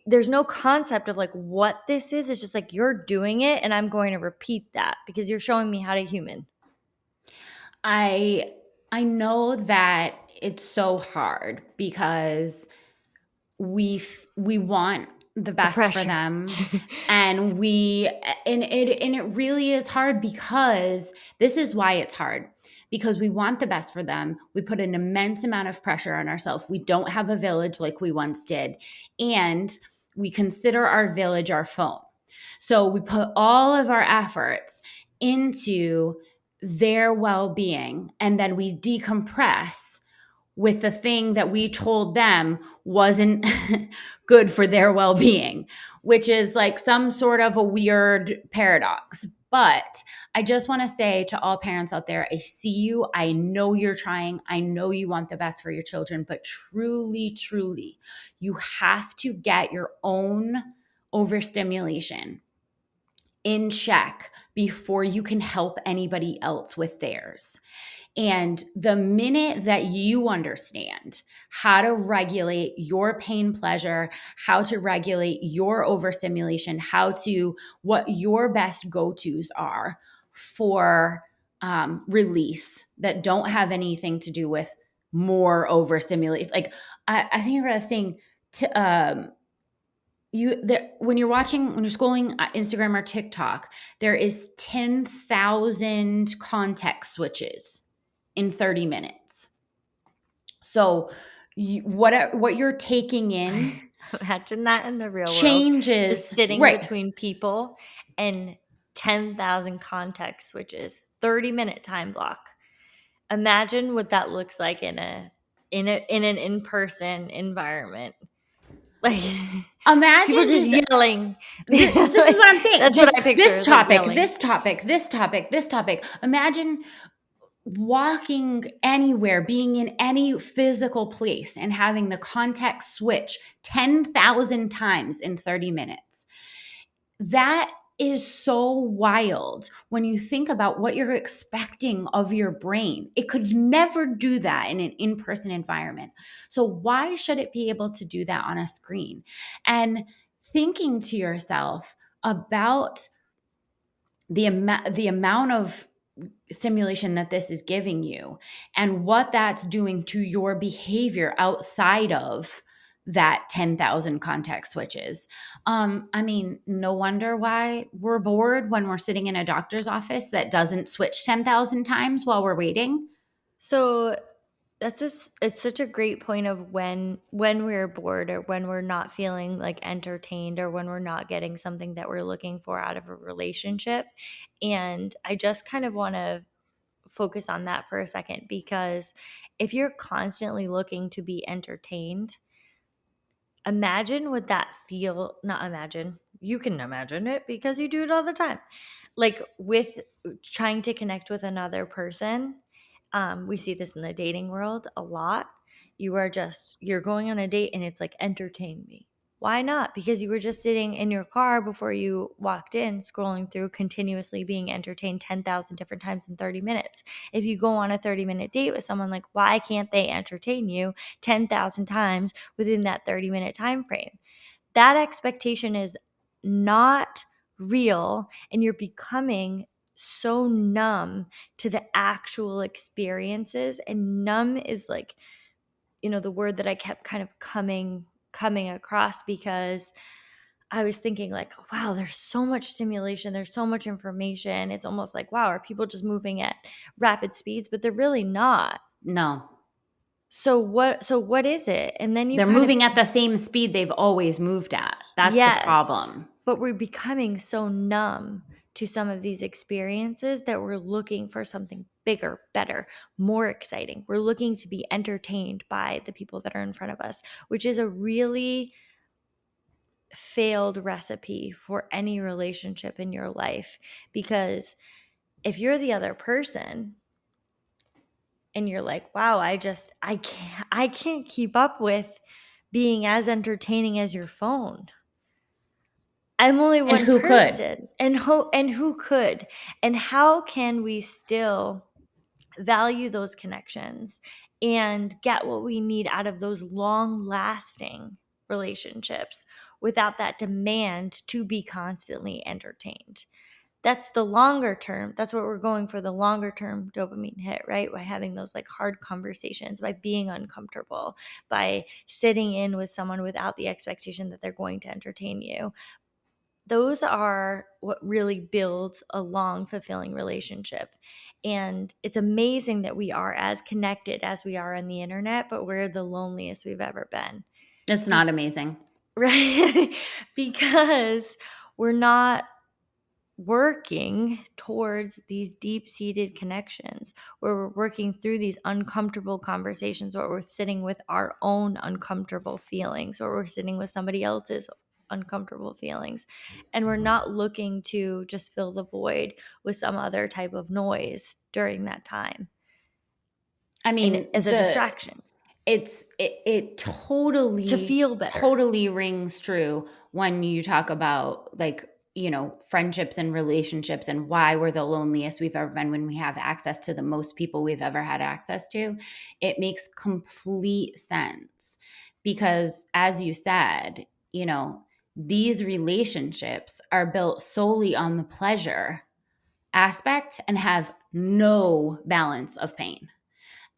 there's no concept of like what this is. It's just like you're doing it and I'm going to repeat that because you're showing me how to human. I know that it's so hard because we want the best for them and it really is hard because this is why it's hard, because we want the best for them. We put an immense amount of pressure on ourselves. We don't have a village like we once did, and we consider our village our phone. So we put all of our efforts into their well-being, and then we decompress with the thing that we told them wasn't good for their well-being, which is like some sort of a weird paradox. But I just want to say to all parents out there, I see you. I know you're trying. I know you want the best for your children, but truly, truly, you have to get your own overstimulation in check before you can help anybody else with theirs. And the minute that you understand how to regulate your pain pleasure, how to regulate your overstimulation, what your best go-tos are for release that don't have anything to do with more overstimulation. Like I think I read a thing to when you're scrolling Instagram or TikTok, there is 10,000 context switches in 30 minutes. So what you're taking in, imagine that in the real changes, world, just sitting between people and 10,000 context switches, 30-minute time block. Imagine what that looks like in an in-person environment. Like imagine people just yelling. This is what I'm saying. That's what I picture. This topic. Imagine walking anywhere, being in any physical place, and having the context switch 10,000 times in 30 minutes. That is so wild when you think about what you're expecting of your brain. It could never do that in an in person environment. So, why should it be able to do that on a screen? And thinking to yourself about the amount of stimulation that this is giving you and what that's doing to your behavior outside of that 10,000 context switches. I mean, no wonder why we're bored when we're sitting in a doctor's office that doesn't switch 10,000 times while we're waiting. So that's just, it's such a great point of when we're bored or when we're not feeling like entertained or when we're not getting something that we're looking for out of a relationship. And I just kind of want to focus on that for a second, because if you're constantly looking to be entertained, imagine what that feel, not imagine, you can imagine it because you do it all the time, like with trying to connect with another person. We see this in the dating world a lot. You're going on a date and it's like, entertain me. Why not? Because you were just sitting in your car before you walked in, scrolling through, continuously being entertained 10,000 different times in 30 minutes. If you go on a 30-minute date with someone, like, why can't they entertain you 10,000 times within that 30-minute time frame? That expectation is not real, and you're becoming so numb to the actual experiences. And numb is like, the word that I kept kind of coming across, because I was thinking like, wow, there's so much stimulation, there's so much information. It's almost like, wow, are people just moving at rapid speeds? But they're really not. No, So what is it? And then you they're kind of, moving at the same speed they've always moved at. That's the yes, problem. but we're becoming so numb to some of these experiences that we're looking for something bigger, better, more exciting. We're looking to be entertained by the people that are in front of us, which is a really failed recipe for any relationship in your life. Because if you're the other person and you're like, wow, I can't keep up with being as entertaining as your phone. I'm only And one who could? person. And who could? And how can we still value those connections and get what we need out of those long lasting relationships without that demand to be constantly entertained? That's the longer term. That's what we're going for, the longer term dopamine hit, right? By having those like hard conversations, by being uncomfortable, by sitting in with someone without the expectation that they're going to entertain you. Those are what really builds a long, fulfilling relationship. And it's amazing that we are as connected as we are on the internet, but we're the loneliest we've ever been. It's Be- not amazing. right? Because we're not working towards these deep-seated connections, where we're working through these uncomfortable conversations, where we're sitting with our own uncomfortable feelings, or we're sitting with somebody else's uncomfortable feelings, and we're not looking to just fill the void with some other type of noise during that time, I and mean, as a distraction it to totally feel better. totally rings true when you talk about, like, friendships and relationships and why we're the loneliest we've ever been when we have access to the most people we've ever had access to. It makes complete sense because, as you said, these relationships are built solely on the pleasure aspect and have no balance of pain.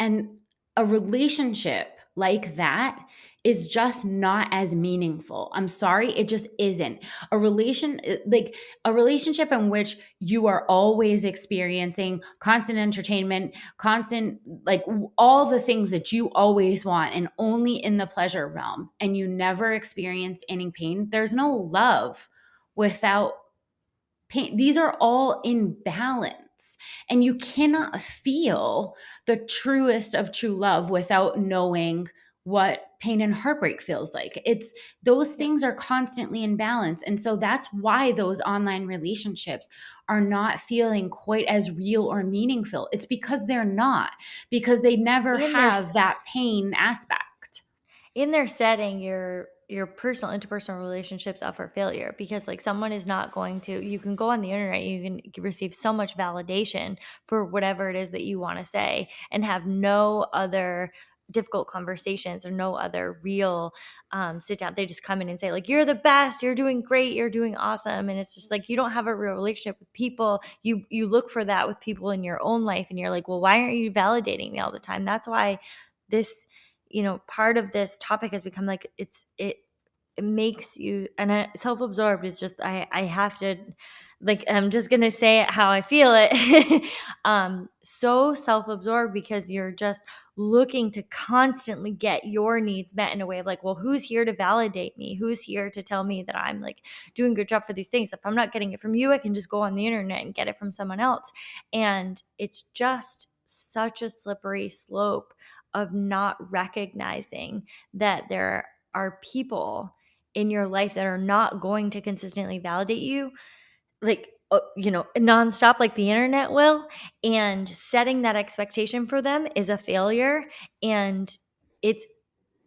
And a relationship like that is just not as meaningful. I'm sorry, it just isn't. A relationship in which you are always experiencing constant entertainment, constant, like, all the things that you always want and only in the pleasure realm, and you never experience any pain. There's no love without pain. These are all in balance. And you cannot feel the truest of true love without knowing what pain and heartbreak feels like. It's those things are constantly in balance. And so that's why those online relationships are not feeling quite as real or meaningful. It's because they're not, because they never in their have that pain aspect. in their setting, your personal interpersonal relationships up for failure, because like someone is not going to, you can go on the internet, you can receive so much validation for whatever it is that you want to say and have no other difficult conversations or no other real sit down. They just come in and say like, you're the best, you're doing great, you're doing awesome. And it's just like, you don't have a real relationship with people. You look for that with people in your own life, and you're like, well, why aren't you validating me all the time? That's why this, part of this topic has become like, it makes you, and self-absorbed is just, I have to, like, I'm just gonna say it how I feel it. So self-absorbed, because you're just looking to constantly get your needs met in a way of like, well, who's here to validate me, who's here to tell me that I'm like doing a good job for these things? If I'm not getting it from you, I can just go on the internet and get it from someone else. And it's just such a slippery slope of not recognizing that there are people in your life that are not going to consistently validate you, like, nonstop, like the internet will. And setting that expectation for them is a failure. And it's,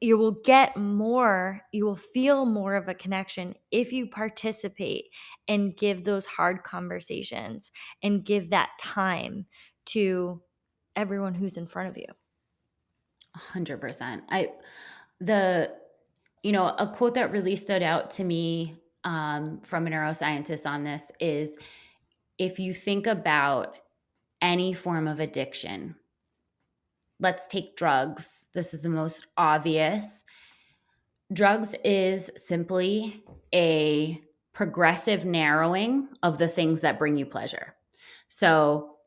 you will feel more of a connection if you participate and give those hard conversations and give that time to everyone who's in front of you. 100%. The, a quote that really stood out to me from a neuroscientist on this is, if you think about any form of addiction, let's take drugs. This is the most obvious. Drugs is simply a progressive narrowing of the things that bring you pleasure. So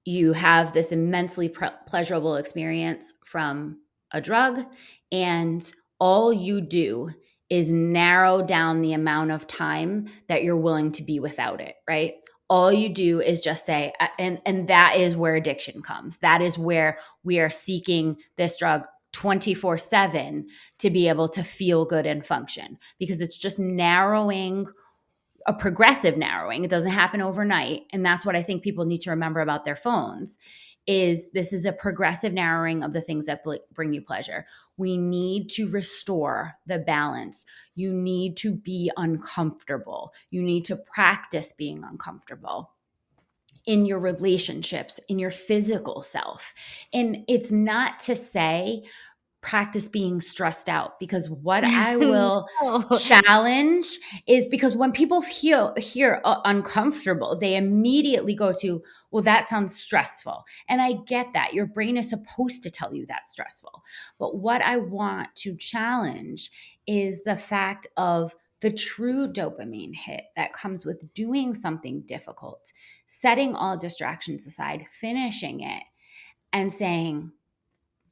you have this immensely pleasurable experience from a drug, and all you do is narrow down the amount of time that you're willing to be without it, right? All you do is just say, and that is where addiction comes. That is where we are seeking this drug 24/7 to be able to feel good and function, because it's just narrowing, a progressive narrowing. It doesn't happen overnight. And that's what I think people need to remember about their phones, is this is a progressive narrowing of the things that bring you pleasure. We need to restore the balance. You need to be uncomfortable. You need to practice being uncomfortable in your relationships, in your physical self. And it's not to say practice being stressed out, because what I will No. challenge is, because when people hear uncomfortable, they immediately go to, well, that sounds stressful. And I get that. Your brain is supposed to tell you that's stressful. But what I want to challenge is the fact of the true dopamine hit that comes with doing something difficult, setting all distractions aside, finishing it, and saying,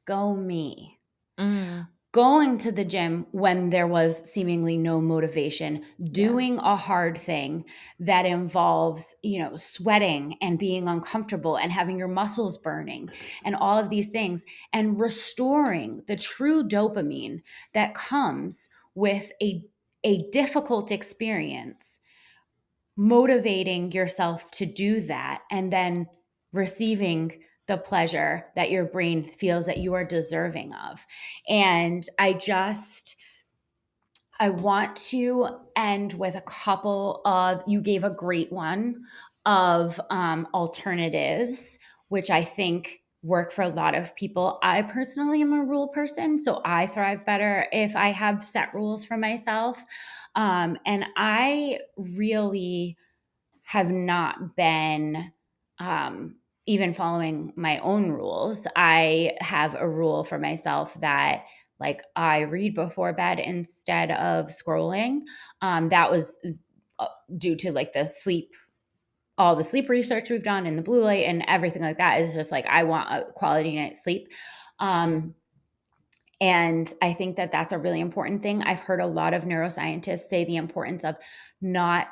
go me. Mm, Going to the gym when there was seemingly no motivation, yeah. doing a hard thing that involves, sweating and being uncomfortable and having your muscles burning and all of these things, and restoring the true dopamine that comes with a difficult experience, motivating yourself to do that, and then receiving the pleasure that your brain feels that you are deserving of. And I want to end with a couple of, you gave a great one of alternatives, which I think work for a lot of people. I personally am a rule person, so I thrive better if I have set rules for myself. And I really have not been even following my own rules. I have a rule for myself that, like, I read before bed instead of scrolling. That was due to like all the sleep research we've done and the blue light and everything like that, is just like, I want a quality night's sleep. And I think that that's a really important thing. I've heard a lot of neuroscientists say the importance of not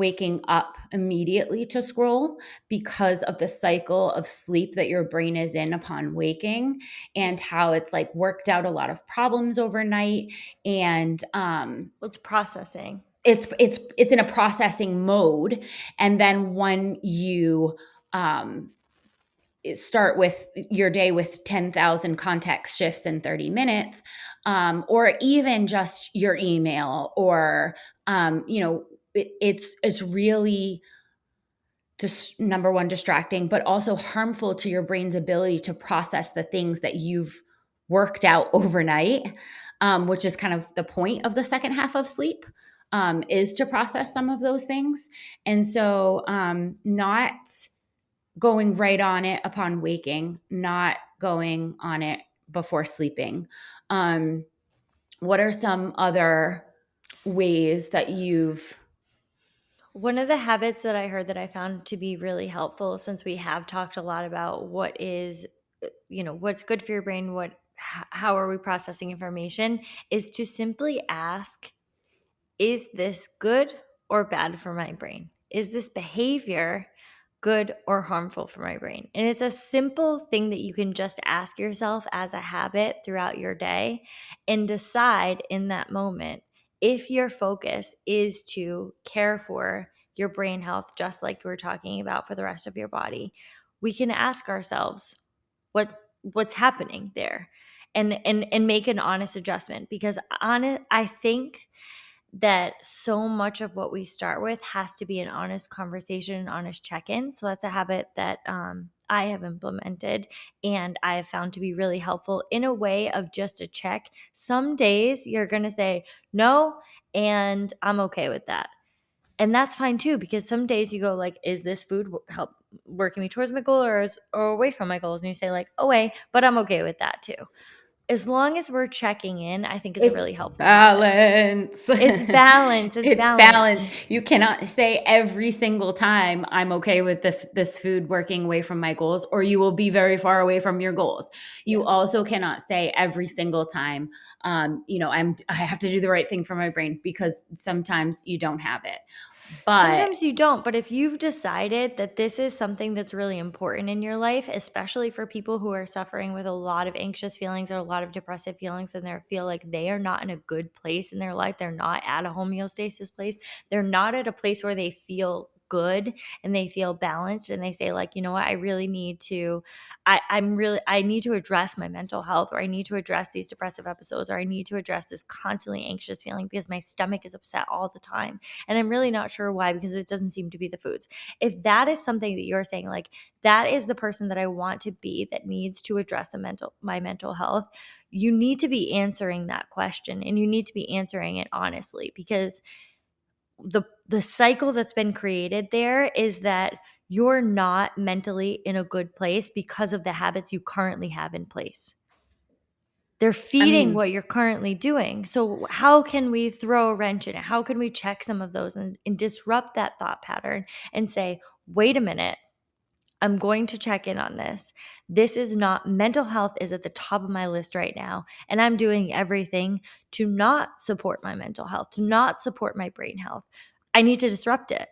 waking up immediately to scroll because of the cycle of sleep that your brain is in upon waking, Yeah. and how it's like worked out a lot of problems overnight. And Well, it's processing. it's in a processing mode. And then when you um start with your day with 10,000 context shifts in 30 minutes, or even just your email, or it's really just, number one, distracting, but also harmful to your brain's ability to process the things that you've worked out overnight, which is kind of the point of the second half of sleep, is to process some of those things. And so, not going right on it upon waking, not going on it before sleeping. Um, what are some other ways that you've? One of the habits that I heard that I found to be really helpful, since we have talked a lot about what is, what's good for your brain, how are we processing information, is to simply ask, is this good or bad for my brain? Is this behavior good or harmful for my brain? And it's a simple thing that you can just ask yourself as a habit throughout your day, and decide in that moment if your focus is to care for your brain health, just like we were talking about for the rest of your body. We can ask ourselves what's happening there, and make an honest adjustment, because I think that so much of what we start with has to be an honest conversation, an honest check-in. So that's a habit that I have implemented, and I have found to be really helpful in a way of just a check. Some days you're going to say no, and I'm okay with that. And that's fine too, because some days you go like, is this food help working me towards my goal, or away from my goals? And you say like, away, but I'm okay with that too. As long as we're checking in, I think is a It's really helpful habit. balance. It's balance. It's It's balance. balance. You cannot say every single time, I'm okay with this food working away from my goals, or you will be very far away from your goals. Yeah. You also cannot say every single time, I have to do the right thing for my brain, because sometimes you don't have it. But Sometimes you don't, but if you've decided that this is something that's really important in your life, especially for people who are suffering with a lot of anxious feelings or a lot of depressive feelings, and they feel like they are not in a good place in their life, they're not at a homeostasis place, they're not at a place where they feel good and they feel balanced, and they say like, you know what, I really need to I need to address my mental health, or I need to address these depressive episodes, or I need to address this constantly anxious feeling because my stomach is upset all the time, and I'm really not sure why, because it doesn't seem to be the foods. If that is something that you're saying, like, that is the person that I want to be, that needs to address my mental health, you need to be answering that question, and you need to be answering it honestly, because the cycle that's been created there is that you're not mentally in a good place because of the habits you currently have in place. They're I feeding mean, what you're currently doing. So how can we throw a wrench in it? How can we check some of those, and disrupt that thought pattern and say, wait a minute, I'm going to check in on this. This is not, mental health is at the top of my list right now. And I'm doing everything to not support my mental health, to not support my brain health. I need to disrupt it.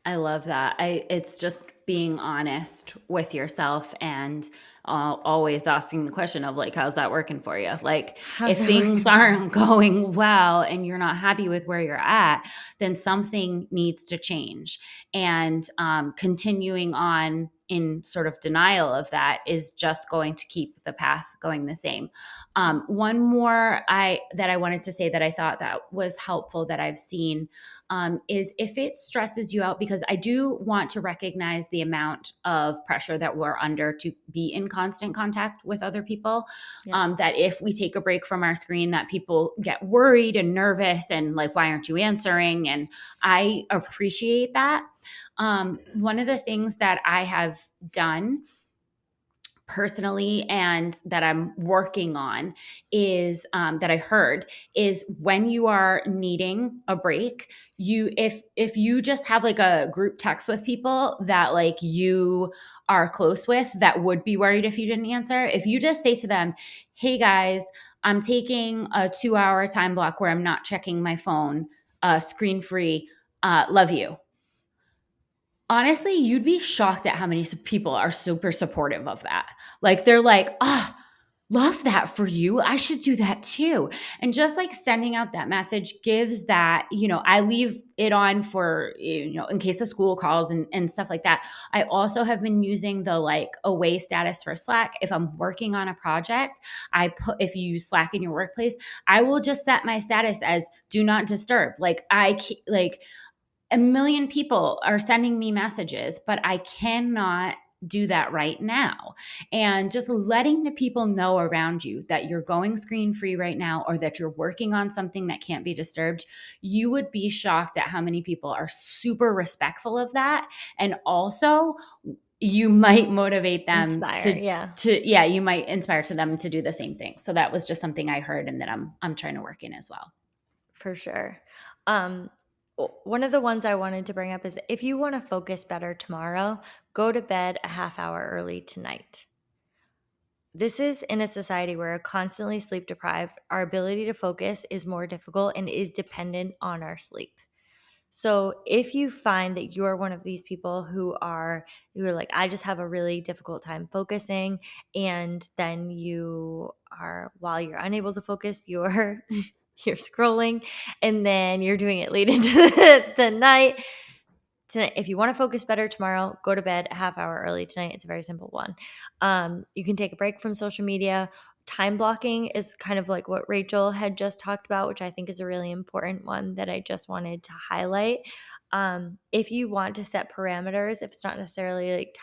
I love that. It's just being honest with yourself, and always asking the question of like, how's that working for you? Like, How's if that things working for you? aren't going well and you're not happy with where you're at, then something needs to change. And continuing on in sort of denial of that is just going to keep the path going the same. One more that I wanted to say that I thought that was helpful that I've seen, is if it stresses you out, because I do want to recognize the amount of pressure that we're under to be in constant contact with other people. Yeah. That if we take a break from our screen, that people get worried and nervous and like, why aren't you answering? And I appreciate that. One of the things that I have done personally, and that I'm working on, is that I heard is, when you are needing a break, if you just have like a group text with people that like you are close with, that would be worried if you didn't answer, if you just say to them, hey guys, I'm taking a 2-hour time block where I'm not checking my phone, screen free, Love you. Honestly, you'd be shocked at how many people are super supportive of that. Like they're like, oh, love that for you. I should do that too. And just like sending out that message gives that, I leave it on for, in case the school calls and stuff like that. I also have been using the like away status for Slack. If I'm working on a project, if you use Slack in your workplace, I will just set my status as do not disturb. Like a million people are sending me messages, but I cannot do that right now. And just letting the people know around you that you're going screen free right now or that you're working on something that can't be disturbed, you would be shocked at how many people are super respectful of that. And also, you might motivate them Inspire, yeah. yeah, you might inspire to them to do the same thing. So that was just something I heard and that I'm trying to work in as well. For sure. One of the ones I wanted to bring up is if you want to focus better tomorrow, go to bed a half hour early tonight. This is in a society where we're constantly sleep deprived. Our ability to focus is more difficult and is dependent on our sleep. So if you find that you're one of these people who are like, I just have a really difficult time focusing, and then you are, while you're unable to focus, you're you're scrolling, and then you're doing it late into the night. Tonight, if you want to focus better tomorrow, go to bed a half hour early tonight. It's a very simple one. You can take a break from social media. Time blocking is kind of like what Rachel had just talked about, which I think is a really important one that I just wanted to highlight. If you want to set parameters, if it's not necessarily like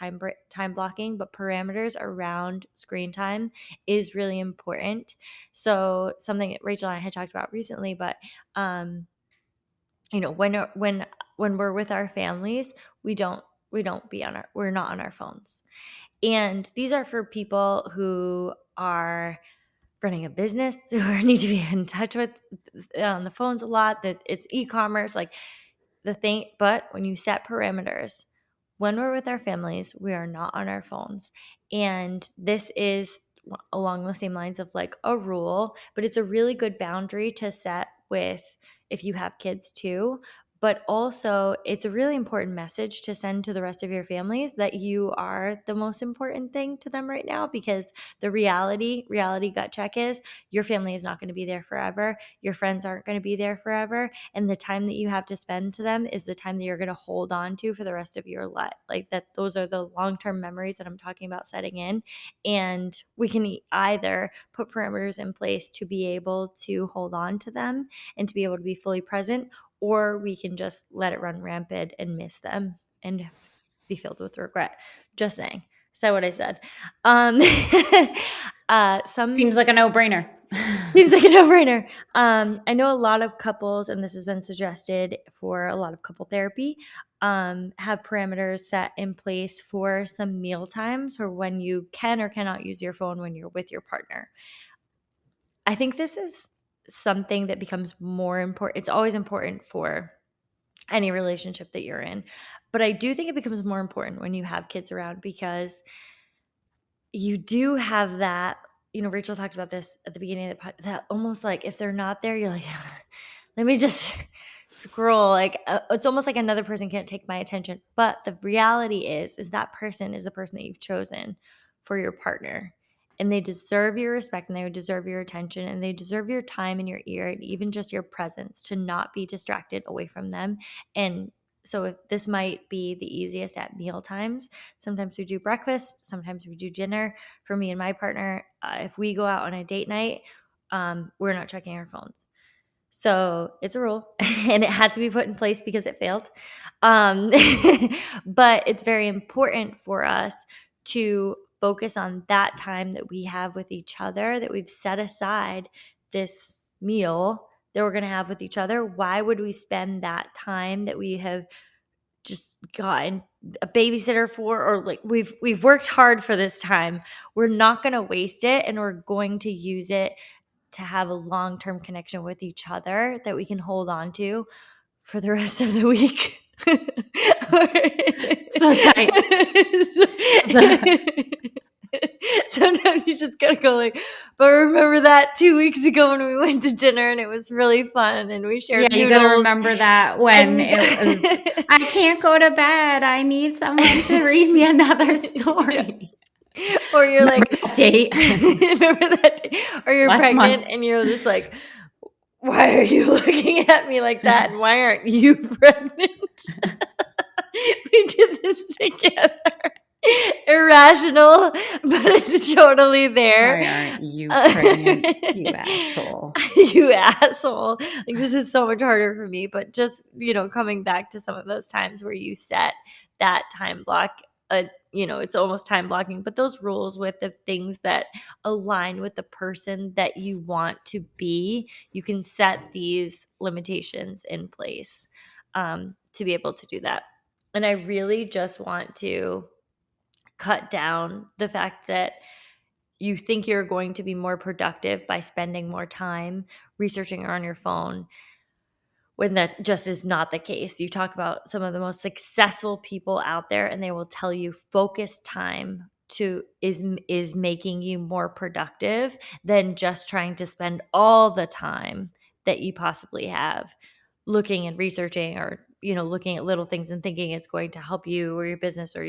time blocking, but parameters around screen time is really important. So something that Rachel and I had talked about recently, but when we're with our families, we're not on our phones. And these are for people who are running a business, who need to be in touch with on the phones a lot, that it's e-commerce, like the thing. But when you set parameters, when we're with our families, we are not on our phones. And this is along the same lines of like a rule, but it's a really good boundary to set with if you have kids too. But also, it's a really important message to send to the rest of your families that you are the most important thing to them right now, because the reality gut check is your family is not going to be there forever. Your friends aren't going to be there forever. And the time that you have to spend to them is the time that you're going to hold on to for the rest of your life. Like that, those are the long-term memories that I'm talking about setting in. And we can either put parameters in place to be able to hold on to them and to be able to be fully present, or we can just let it run rampant and miss them and be filled with regret. Just saying. Is that what I said? Seems like a no-brainer. Seems like a no-brainer. I know a lot of couples, and this has been suggested for a lot of couple therapy, have parameters set in place for some meal times or when you can or cannot use your phone when you're with your partner. I think this is something that becomes more important. It's always important for any relationship that you're in. But I do think it becomes more important when you have kids around, because you do have that, Rachel talked about this at the beginning of the podcast, that almost like if they're not there, you're like, let me just scroll. Like it's almost like another person can't take my attention. But the reality is that person is the person that you've chosen for your partner. And they deserve your respect, and they deserve your attention, and they deserve your time and your ear and even just your presence to not be distracted away from them. And so if this might be the easiest at meal times. Sometimes we do breakfast, sometimes we do dinner. For me and my partner, if we go out on a date night, we're not checking our phones. So it's a rule, and it had to be put in place because it failed. But it's very important for us to focus on that time that we have with each other, that we've set aside this meal that we're going to have with each other. Why would we spend that time that we have just gotten a babysitter for, or like we've worked hard for this time? We're not going to waste it, and we're going to use it to have a long-term connection with each other that we can hold on to for the rest of the week. So tight. Sometimes you He's just gonna go like, but remember that 2 weeks ago when we went to dinner and it was really fun and we shared Yeah, you got to noodles remember that when and it was, I can't go to bed. I need someone to read me another yeah. story. Or you're Remember like, that date remember that day? Or you're last pregnant month? and you're just like, why are you looking at me like that? And why aren't you pregnant? We did this together. Irrational, but it's totally there. Why aren't you pregnant, you asshole? You asshole. Like, this is so much harder for me, but just, coming back to some of those times where you set that time block, it's almost time blocking, but those rules with the things that align with the person that you want to be, you can set these limitations in place to be able to do that. And I really just want to cut down the fact that you think you're going to be more productive by spending more time researching on your phone when that just is not the case. You talk about some of the most successful people out there and they will tell you focused time is making you more productive than just trying to spend all the time that you possibly have looking and researching or looking at little things and thinking it's going to help you or your business or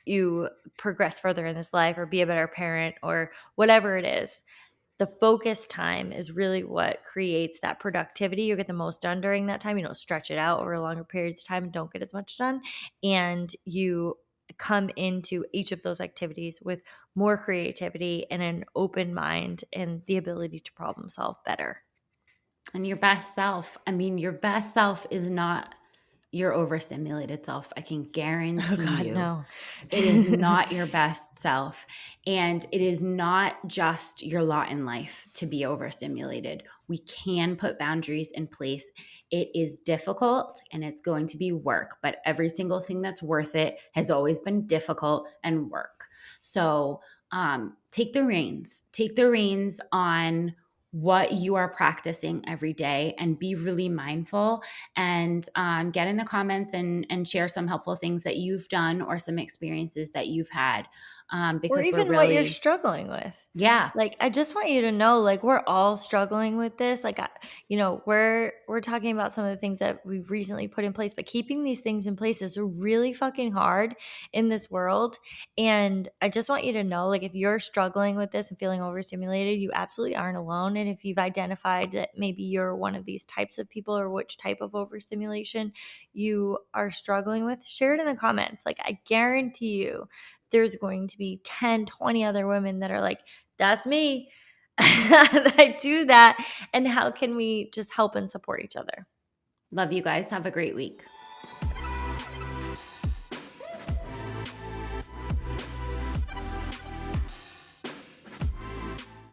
you progress further in this life or be a better parent or whatever it is. The focus time is really what creates that productivity. You get the most done during that time. You don't stretch it out over longer periods of time and don't get as much done. And you come into each of those activities with more creativity and an open mind and the ability to problem solve better. And your best self. I mean, your best self is not your overstimulated self. I can Oh guarantee God, you no. it is not your best self. And it is not just your lot in life to be overstimulated. We can put boundaries in place. It is difficult and it's going to be work, but every single thing that's worth it has always been difficult and work. So take the reins. Take the reins on what you are practicing every day and be really mindful and get in the comments and share some helpful things that you've done or some experiences that you've had Or because we're even what you're really, struggling with. yeah, Like, I just want you to know, like, we're all struggling with this. Like, we're talking about some of the things that we've recently put in place, but keeping these things in place is really fucking hard in this world. And I just want you to know, like, if you're struggling with this and feeling overstimulated, you absolutely aren't alone. And if you've identified that maybe you're one of these types of people or which type of overstimulation you are struggling with, share it in the comments. Like, I guarantee you there's going to be 10, 20 other women that are like, that's me. I do that. And how can we just help and support each other? love you guys. Have a great week.